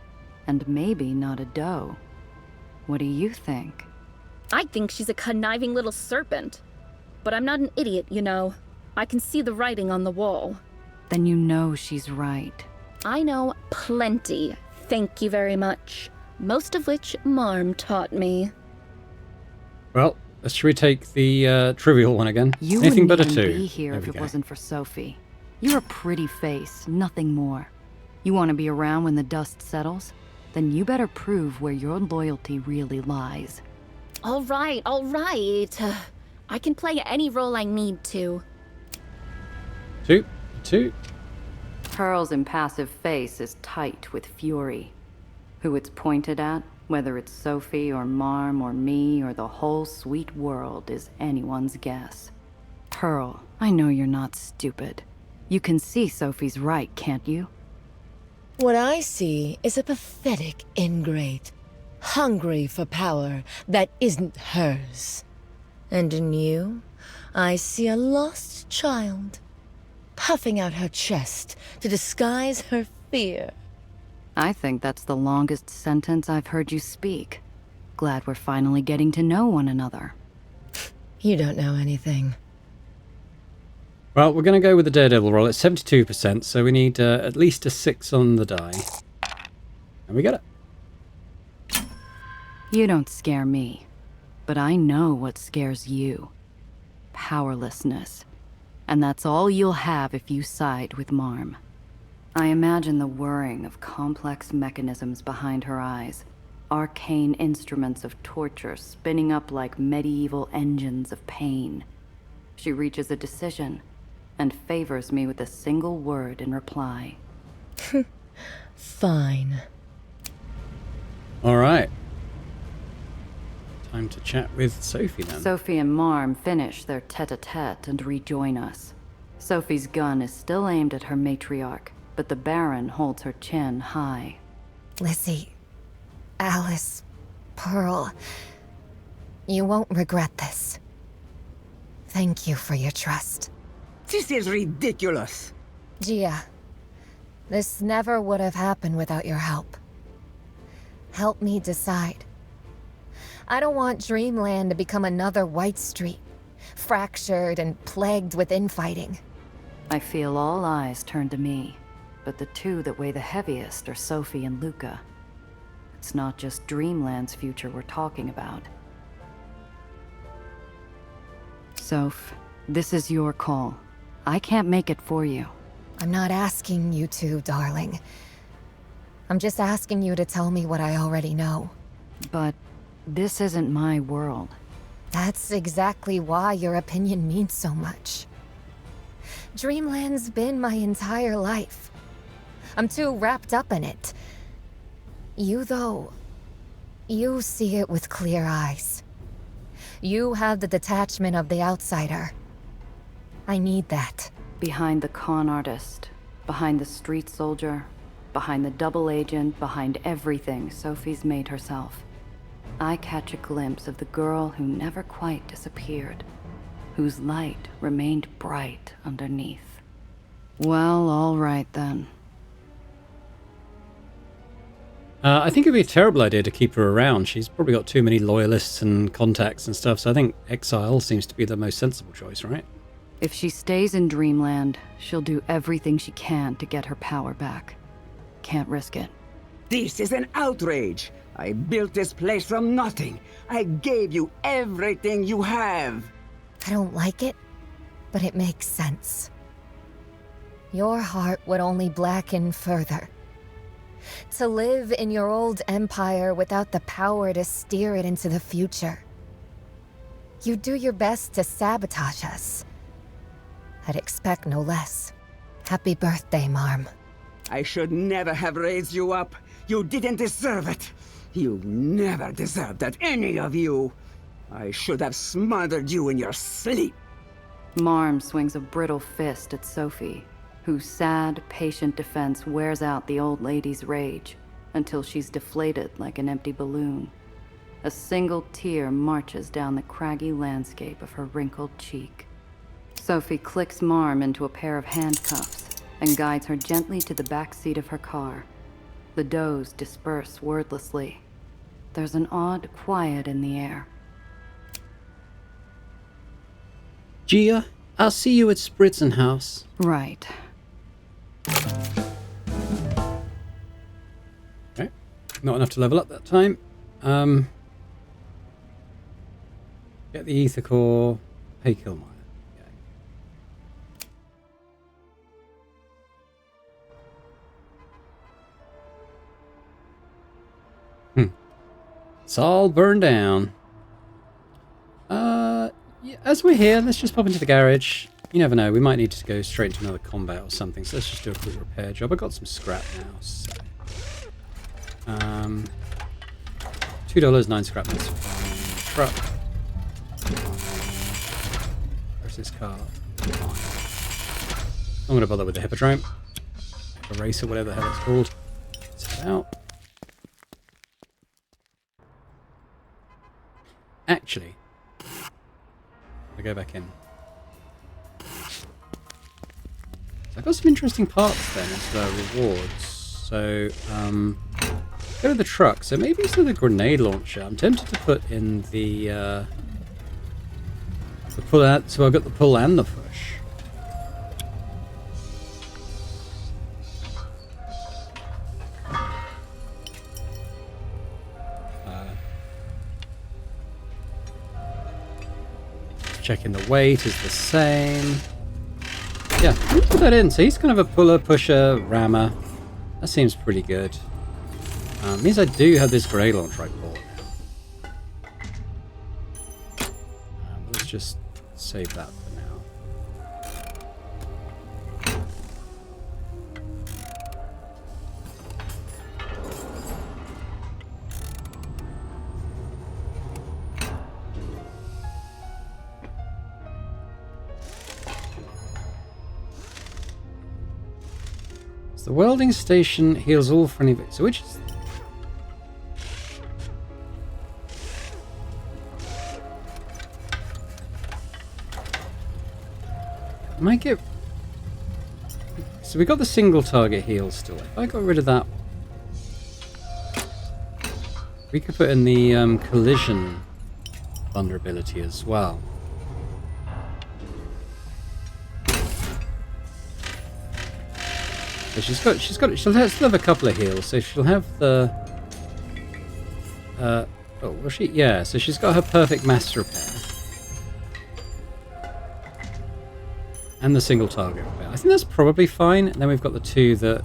And maybe not a doe. What do you think? I think she's a conniving little serpent. But I'm not an idiot, you know. I can see the writing on the wall. Then you know she's right. I know plenty, thank you very much. Most of which Marm taught me. Well, should we take the trivial one again? You Anything but wouldn't a even 2. be here There if we it go. wasn't for Sophie. You're a pretty face, nothing more. You want to be around when the dust settles? Then you better prove where your loyalty really lies. All right. I can play any role I need to. Two. Pearl's impassive face is tight with fury. Who it's pointed at, whether it's Sophie or Marm or me or the whole sweet world, is anyone's guess. Pearl, I know you're not stupid. You can see Sophie's right, can't you? What I see is a pathetic ingrate, hungry for power that isn't hers. And in you, I see a lost child, puffing out her chest to disguise her fear. I think that's the longest sentence I've heard you speak. Glad we're finally getting to know one another. You don't know anything. Well, we're going to go with the Daredevil roll. It's 72%, so we need at least a 6 on the die. And we got it. You don't scare me, but I know what scares you. Powerlessness. And that's all you'll have if you side with Marm. I imagine the whirring of complex mechanisms behind her eyes, arcane instruments of torture spinning up like medieval engines of pain. She reaches a decision and favors me with a single word in reply. Fine. All right. Time to chat with Sophie then. Sophie and Marm finish their tete-a-tete and rejoin us. Sophie's gun is still aimed at her matriarch, but the Baron holds her chin high. Lizzie, Alice, Pearl, you won't regret this. Thank you for your trust. This is ridiculous. Gia, this never would have happened without your help. Help me decide. I don't want Dreamland to become another White Street, fractured and plagued with infighting. I feel all eyes turn to me, but the two that weigh the heaviest are Sophie and Luca. It's not just Dreamland's future we're talking about. Soph, this is your call. I can't make it for you. I'm not asking you to, darling. I'm just asking you to tell me what I already know. But this isn't my world. That's exactly why your opinion means so much. Dreamland's been my entire life. I'm too wrapped up in it. You, though, you see it with clear eyes. You have the detachment of the outsider. I need that. Behind the con artist, behind the street soldier, behind the double agent, behind everything Sophie's made herself, I catch a glimpse of the girl who never quite disappeared, whose light remained bright underneath. Well, all right then. I think it'd be a terrible idea to keep her around. She's probably got too many loyalists and contacts and stuff, so I think exile seems to be the most sensible choice, right? If she stays in Dreamland, she'll do everything she can to get her power back. Can't risk it. This is an outrage. I built this place from nothing. I gave you everything you have. I don't like it, but it makes sense. Your heart would only blacken further. To live in your old empire without the power to steer it into the future. You do your best to sabotage us. I'd expect no less. Happy birthday, Marm. I should never have raised you up. You didn't deserve it. You never deserved that, any of you. I should have smothered you in your sleep. Marm swings a brittle fist at Sophie, whose sad, patient defense wears out the old lady's rage until she's deflated like an empty balloon. A single tear marches down the craggy landscape of her wrinkled cheek. Sophie clicks Marm into a pair of handcuffs and guides her gently to the back seat of her car. The does disperse wordlessly. There's an odd quiet in the air. Gia, I'll see you at Spritzenhaus. Right. Okay. Not enough to level up that time. Get the ether core. Hey, Killmire. It's all burned down. yeah, as we're here, let's just pop into the garage. You never know, we might need to go straight into another combat or something, so let's just do a quick repair job. I got some scrap now, so... $2, 9 scrap, that's fine. Truck. Where's this car? Fine. I'm going to bother with the hippodrome. Eraser, whatever the hell it's called. Let's head out. Actually, I go back in. So I've got some interesting parts then as rewards. So, go to the truck. So maybe it's the grenade launcher. I'm tempted to put in the pull out. So I've got the pull and the push. Checking the weight is the same. Yeah, let's put that in. So he's kind of a puller, pusher, rammer. That seems pretty good. Means I do have this grenade launcher I bought now. Let's just save that for now. So the welding station heals all friendly. So which is... might get... So we got the single target heal still. If I got rid of that, we could put in the collision vulnerability as well. So she'll still have a couple of heals. So she'll have the oh, well she, yeah, so she's got her perfect mass repair. And the single target repair. I think that's probably fine. And then we've got the two that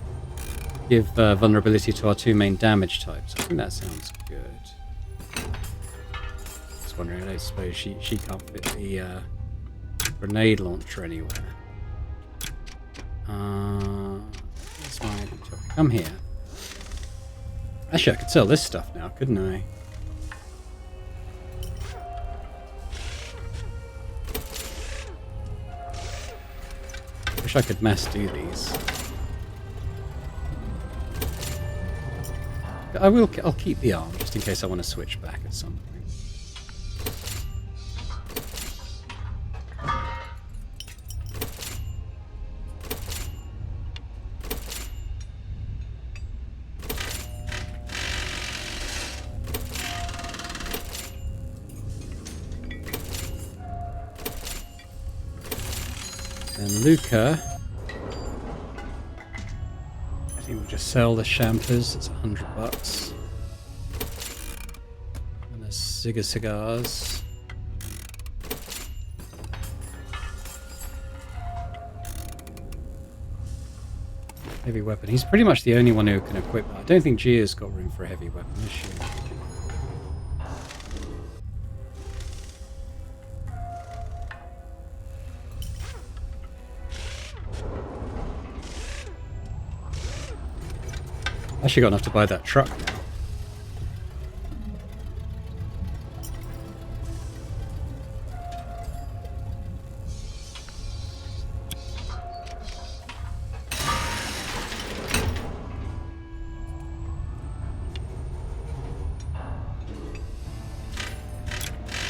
give vulnerability to our two main damage types. I think that sounds good. Just wondering, I don't suppose she can't fit the grenade launcher anywhere. That's my topic. Come here. Actually, I could sell this stuff now, couldn't I? Wish I could mass do these. I'll keep the arm just in case I want to switch back at some point. And Luca, I think we'll just sell the champers. It's $100. And the cigars. Heavy weapon. He's pretty much the only one who can equip that. I don't think Gia's got room for a heavy weapon, is she? Actually got enough to buy that truck now.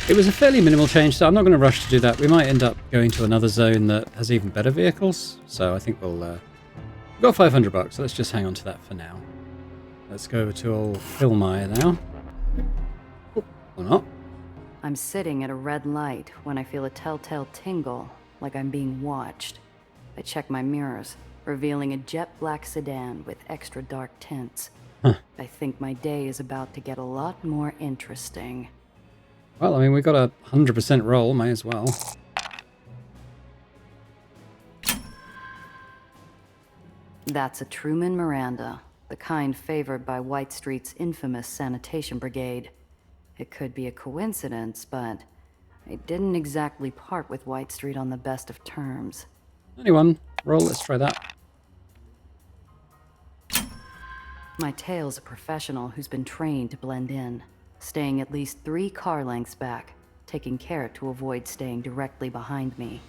It was a fairly minimal change, so I'm not going to rush to do that. We might end up going to another zone that has even better vehicles, so I think we've got $500, so let's just hang on to that for now. Let's go over to old Hillmeyer now. Or not. I'm sitting at a red light when I feel a telltale tingle, like I'm being watched. I check my mirrors, revealing a jet black sedan with extra dark tints. Huh. I think my day is about to get a lot more interesting. Well, I mean, we got a 100% roll, may as well. That's a Truman Miranda, the kind favored by White Street's infamous sanitation brigade. It could be a coincidence, but I didn't exactly part with White Street on the best of terms. Anyone, roll, let's try that. My tail's a professional who's been trained to blend in, staying at least 3 car lengths back, taking care to avoid staying directly behind me.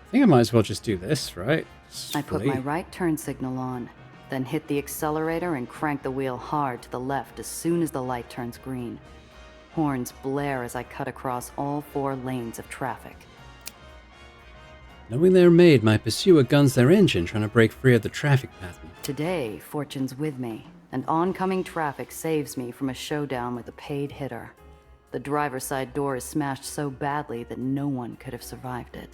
I think I might as well just do this, right? I put my right turn signal on, then hit the accelerator and crank the wheel hard to the left as soon as the light turns green. Horns blare as I cut across all 4 lanes of traffic. Knowing their maid, my pursuer guns their engine, trying to break free of the traffic pattern. Today, fortune's with me, and oncoming traffic saves me from a showdown with a paid hitter. The driver's side door is smashed so badly that no one could have survived it.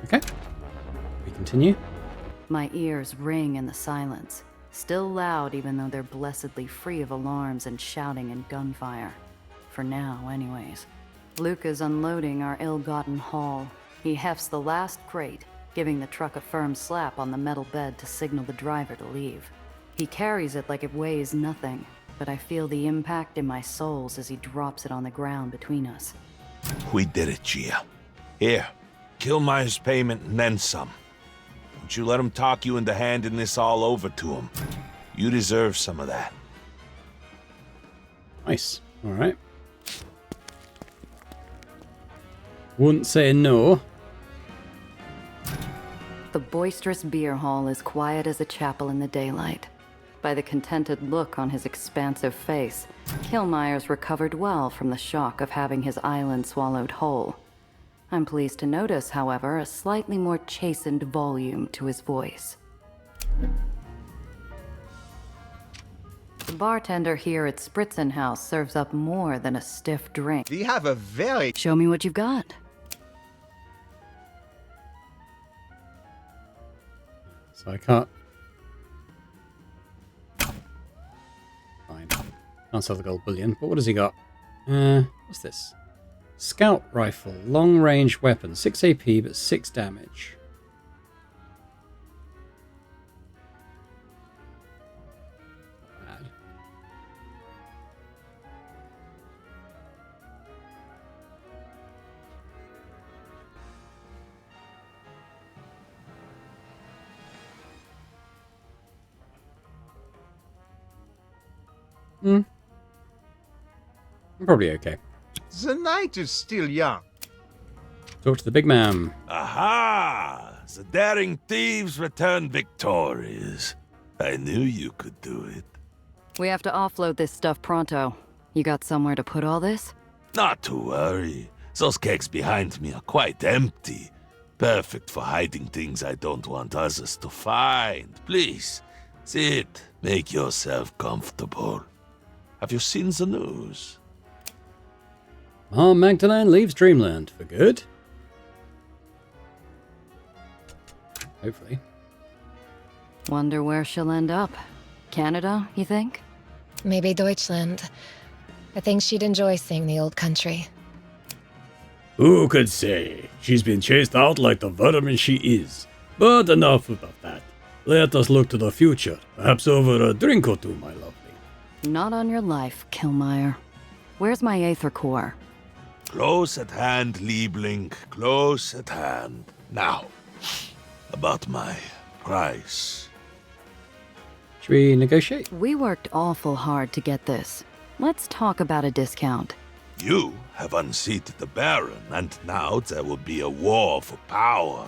Okay. We continue. My ears ring in the silence, still loud even though they're blessedly free of alarms and shouting and gunfire. For now, anyways. Luke is unloading our ill-gotten haul. He hefts the last crate, giving the truck a firm slap on the metal bed to signal the driver to leave. He carries it like it weighs nothing, but I feel the impact in my soles as he drops it on the ground between us. We did it, Gia. Here, Killmeyer's payment and then some. Don't you let him talk you into handing this all over to him. You deserve some of that. Nice. All right. Wouldn't say no. The boisterous beer hall is quiet as a chapel in the daylight. By the contented look on his expansive face, Killmeyer's recovered well from the shock of having his island swallowed whole. I'm pleased to notice, however, a slightly more chastened volume to his voice. The bartender here at Spritzen House serves up more than a stiff drink. We have a very... Show me what you've got. So I can't... Fine. Can't sell the gold bullion, but what has he got? What's this? Scout rifle, long-range weapon, 6 AP but 6 damage. Not bad. I'm probably okay. The night is still young. Talk to the big man. Aha! The daring thieves return victorious. I knew you could do it. We have to offload this stuff pronto. You got somewhere to put all this? Not to worry. Those kegs behind me are quite empty. Perfect for hiding things I don't want others to find. Please, sit. Make yourself comfortable. Have you seen the news? Magdalene leaves Dreamland for good. Hopefully. Wonder where she'll end up. Canada, you think? Maybe Deutschland. I think she'd enjoy seeing the old country. Who could say? She's been chased out like the vermin she is. But enough about that. Let us look to the future. Perhaps over a drink or two, my lovely. Not on your life, Killmeyer. Where's my Aether core? Close at hand, Liebling. Close at hand. Now, about my price. Should we negotiate? We worked awful hard to get this. Let's talk about a discount. You have unseated the Baron, and now there will be a war for power.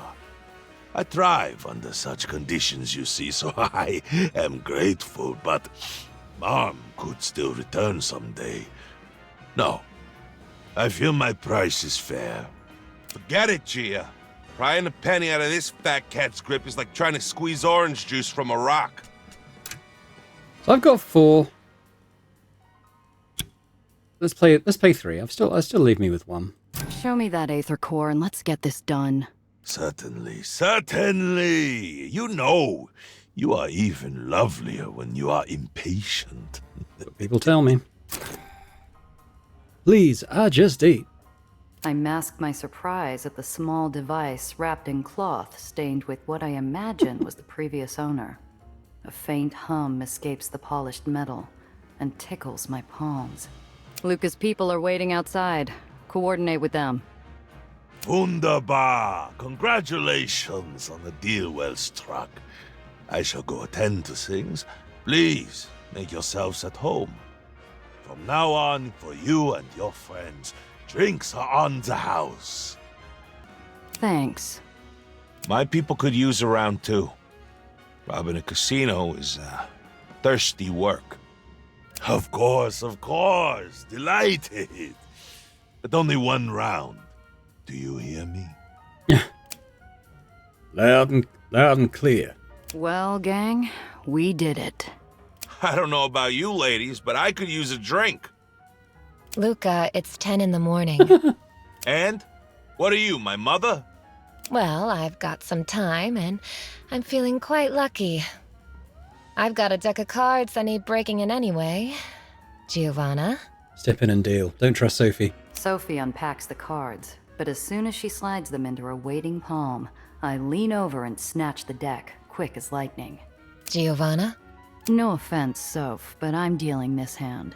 I thrive under such conditions, you see, so I am grateful, but Mom could still return someday. No, I feel my price is fair. Forget it, Gia. Prying a penny out of this fat cat's grip is like trying to squeeze orange juice from a rock. So I've got 4. Let's play 3. I still leave me with 1. Show me that Aether core and let's get this done. Certainly, certainly. You know, you are even lovelier when you are impatient. People tell me. Please, I just ate. I mask my surprise at the small device wrapped in cloth stained with what I imagine was the previous owner. A faint hum escapes the polished metal, and tickles my palms. Luca's people are waiting outside. Coordinate with them. Wunderbar! Congratulations on the deal well struck. I shall go attend to things. Please, make yourselves at home. From now on, for you and your friends, drinks are on the house. Thanks. My people could use a round too. Robbing a casino is, thirsty work. Of course, delighted. But only one round. Do you hear me? Loud and clear. Well, gang, we did it. I don't know about you ladies, but I could use a drink. Luca, it's 10 in the morning. And? What are you, my mother? Well, I've got some time, and I'm feeling quite lucky. I've got a deck of cards that need breaking in anyway. Giovanna? Step in and deal. Don't trust Sophie. Sophie unpacks the cards, but as soon as she slides them into her waiting palm, I lean over and snatch the deck, quick as lightning. Giovanna? No offense, Soph, but I'm dealing this hand.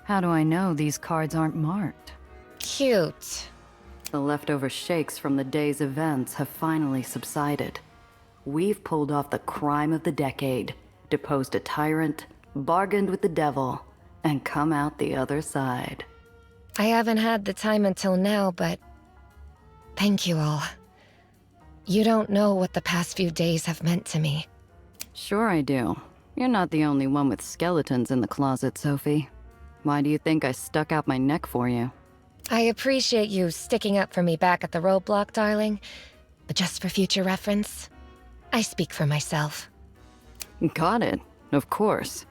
How do I know these cards aren't marked? Cute. The leftover shakes from the day's events have finally subsided. We've pulled off the crime of the decade, deposed a tyrant, bargained with the devil, and come out the other side. I haven't had the time until now, but thank you all. You don't know what the past few days have meant to me. Sure I do. You're not the only one with skeletons in the closet, Sophie. Why do you think I stuck out my neck for you? I appreciate you sticking up for me back at the roadblock, darling. But just for future reference, I speak for myself. Got it. Of course.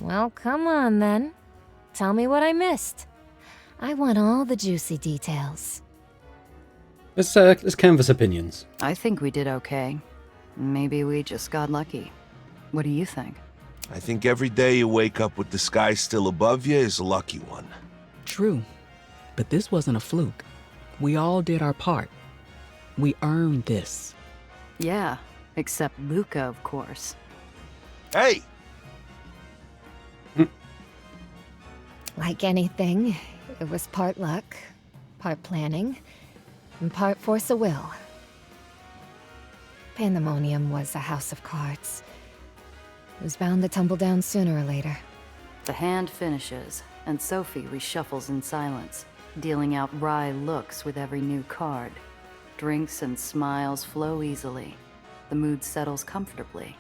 Well, come on then. Tell me what I missed. I want all the juicy details. Let's canvass opinions. I think we did okay. Maybe we just got lucky. What do you think? I think every day you wake up with the sky still above you is a lucky one. True. But this wasn't a fluke. We all did our part. We earned this. Yeah, except Luca, of course. Hey! Like anything, it was part luck, part planning, and part force of will. Pandemonium was a house of cards. It was bound to tumble down sooner or later. The hand finishes, and Sophie reshuffles in silence, dealing out wry looks with every new card. Drinks and smiles flow easily. The mood settles comfortably,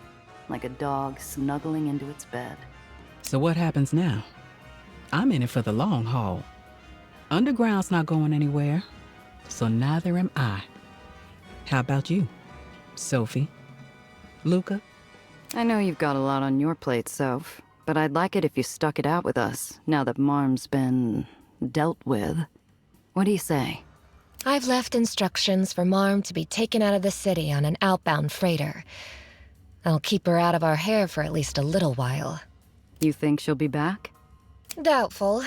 like a dog snuggling into its bed. So what happens now? I'm in it for the long haul. Underground's not going anywhere, so neither am I. How about you, Sophie? Luca? I know you've got a lot on your plate, Soph, but I'd like it if you stuck it out with us, now that Marm's been dealt with. What do you say? I've left instructions for Marm to be taken out of the city on an outbound freighter. I'll keep her out of our hair for at least a little while. You think she'll be back? Doubtful.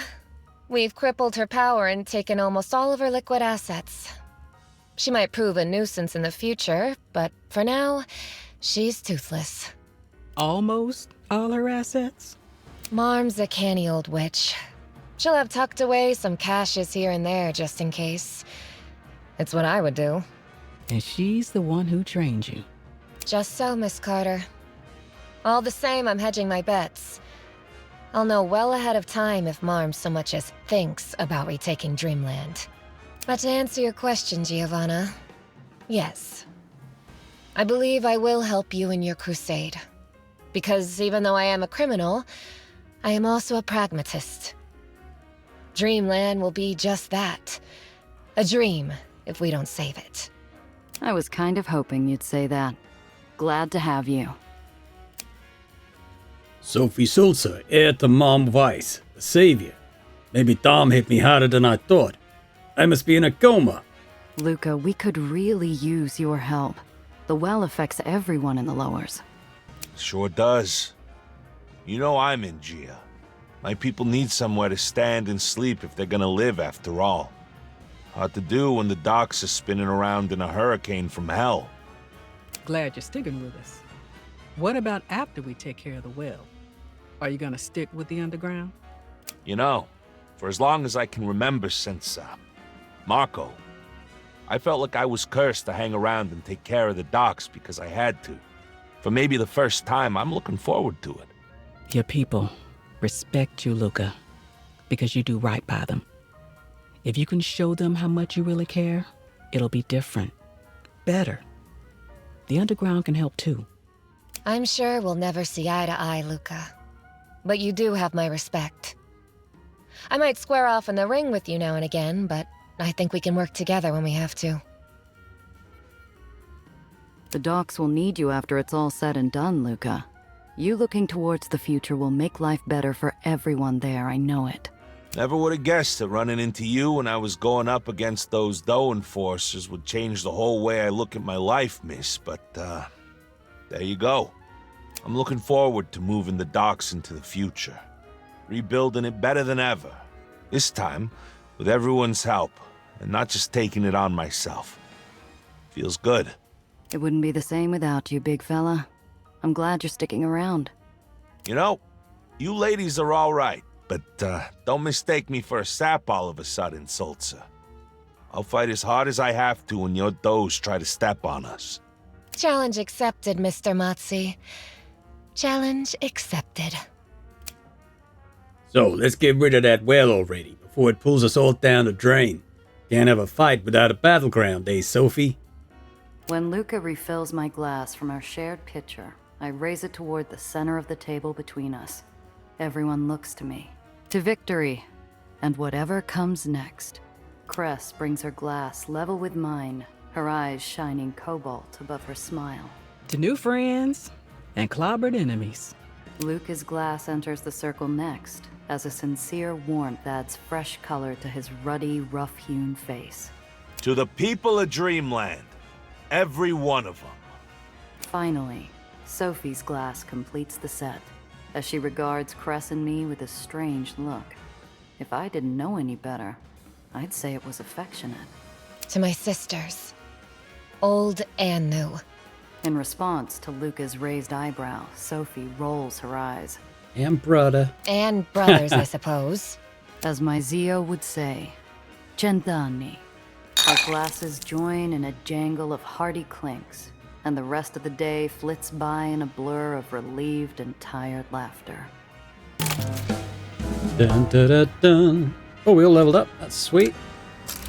We've crippled her power and taken almost all of her liquid assets. She might prove a nuisance in the future, but for now, she's toothless. Almost all her assets? Marm's a canny old witch. She'll have tucked away some caches here and there just in case. It's what I would do. And she's the one who trained you. Just so, Miss Carter. All the same, I'm hedging my bets. I'll know well ahead of time if Marm so much as thinks about retaking Dreamland. But to answer your question, Giovanna, yes. I believe I will help you in your crusade. Because even though I am a criminal, I am also a pragmatist. Dreamland will be just that. A dream, if we don't save it. I was kind of hoping you'd say that. Glad to have you. Sophie Sulzer, heir to Mom Weiss, the savior. Maybe Tom hit me harder than I thought. I must be in a coma. Luca, we could really use your help. The well affects everyone in the lowers. Sure does. You know I'm in Gia. My people need somewhere to stand and sleep if they're gonna live after all. Hard to do when the docks are spinning around in a hurricane from hell. Glad you're sticking with us. What about after we take care of the well? Are you gonna stick with the underground? You know, for as long as I can remember since, Marco, I felt like I was cursed to hang around and take care of the docks because I had to. For maybe the first time, I'm looking forward to it. Your people respect you, Luca, because you do right by them. If you can show them how much you really care, it'll be different. Better. The underground can help too. I'm sure we'll never see eye to eye, Luca. But you do have my respect. I might square off in the ring with you now and again, but I think we can work together when we have to. The docks will need you after it's all said and done, Luca. You looking towards the future will make life better for everyone there, I know it. Never would have guessed that running into you when I was going up against those Doe enforcers would change the whole way I look at my life, miss, but, there you go. I'm looking forward to moving the docks into the future. Rebuilding it better than ever. This time, with everyone's help, and not just taking it on myself. Feels good. It wouldn't be the same without you, big fella. I'm glad you're sticking around. You know, you ladies are all right, but don't mistake me for a sap all of a sudden, Sulza. I'll fight as hard as I have to when your does try to step on us. Challenge accepted, Mr. Matsi. Challenge accepted. So, let's get rid of that well already, before it pulls us all down the drain. Can't have a fight without a battleground, eh, Sophie? When Luca refills my glass from our shared pitcher, I raise it toward the center of the table between us. Everyone looks to me. To victory, and whatever comes next. Cress brings her glass level with mine, her eyes shining cobalt above her smile. To new friends and clobbered enemies. Luca's glass enters the circle next, as a sincere warmth adds fresh color to his ruddy, rough-hewn face. To the people of Dreamland, every one of them. Finally, Sophie's glass completes the set, as she regards Cress and me with a strange look. If I didn't know any better, I'd say it was affectionate. To my sisters, old and new. In response to Luca's raised eyebrow, Sophie rolls her eyes. And brother. And brothers, I suppose. As my Zio would say, Cent'anni. Our glasses join in a jangle of hearty clinks, and the rest of the day flits by in a blur of relieved and tired laughter. Dun, dun, dun, dun. Oh, we all leveled up. That's sweet.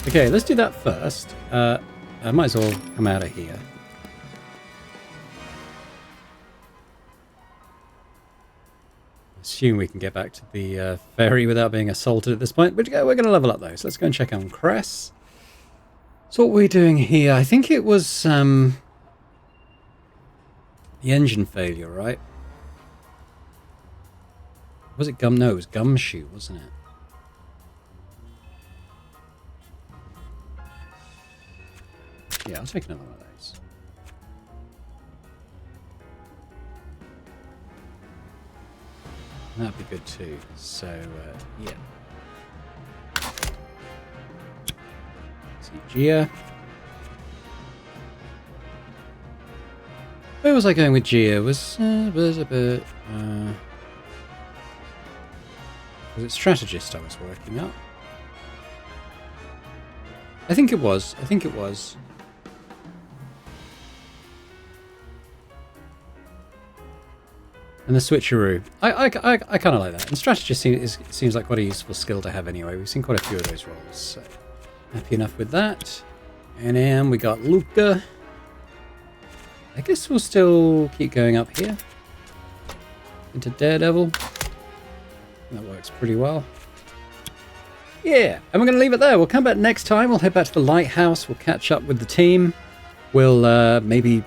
Okay, let's do that first. I might as well come out of here. Assume we can get back to the ferry without being assaulted at this point. But we're going to level up though, so let's go and check on Cress. So what we're doing here, I think it was the engine failure, right? Was it gum? No, it was gumshoe, wasn't it? Yeah, I'll take another one of those. That'd be good too. So, yeah. See, Gia. Where was I going with Gia? Was it strategist I was working up? I think it was. And the switcheroo. I kind of like that. And strategist seems like quite a useful skill to have anyway. We've seen quite a few of those roles. So happy enough with that. And then we got Luca. I guess we'll still keep going up here. Into Daredevil. That works pretty well. Yeah, and we're going to leave it there. We'll come back next time. We'll head back to the lighthouse. We'll catch up with the team. We'll maybe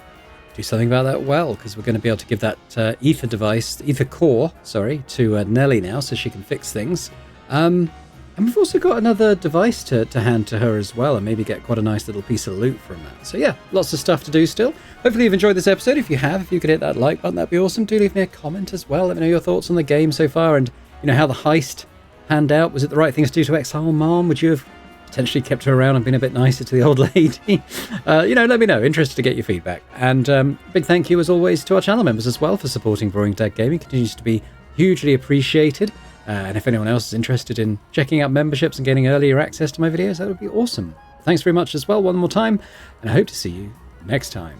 do something about that well, because we're going to be able to give that ether core, to Nellie now, so she can fix things. And we've also got another device to hand to her as well, and maybe get quite a nice little piece of loot from that. So yeah, lots of stuff to do still. Hopefully you've enjoyed this episode. If you have, if you could hit that like button, that'd be awesome. Do leave me a comment as well. Let me know your thoughts on the game so far, and how the heist panned out. Was it the right thing to do to exile Mom? Would you have potentially kept her around and been a bit nicer to the old lady? Let me know. Interested to get your feedback. And big thank you as always to our channel members as well for supporting Roaring Dead Gaming. Continues to be a hugely appreciated. And if anyone else is interested in checking out memberships and getting earlier access to my videos, that would be awesome. Thanks very much as well one more time, and I hope to see you next time.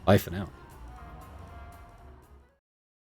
Bye for now.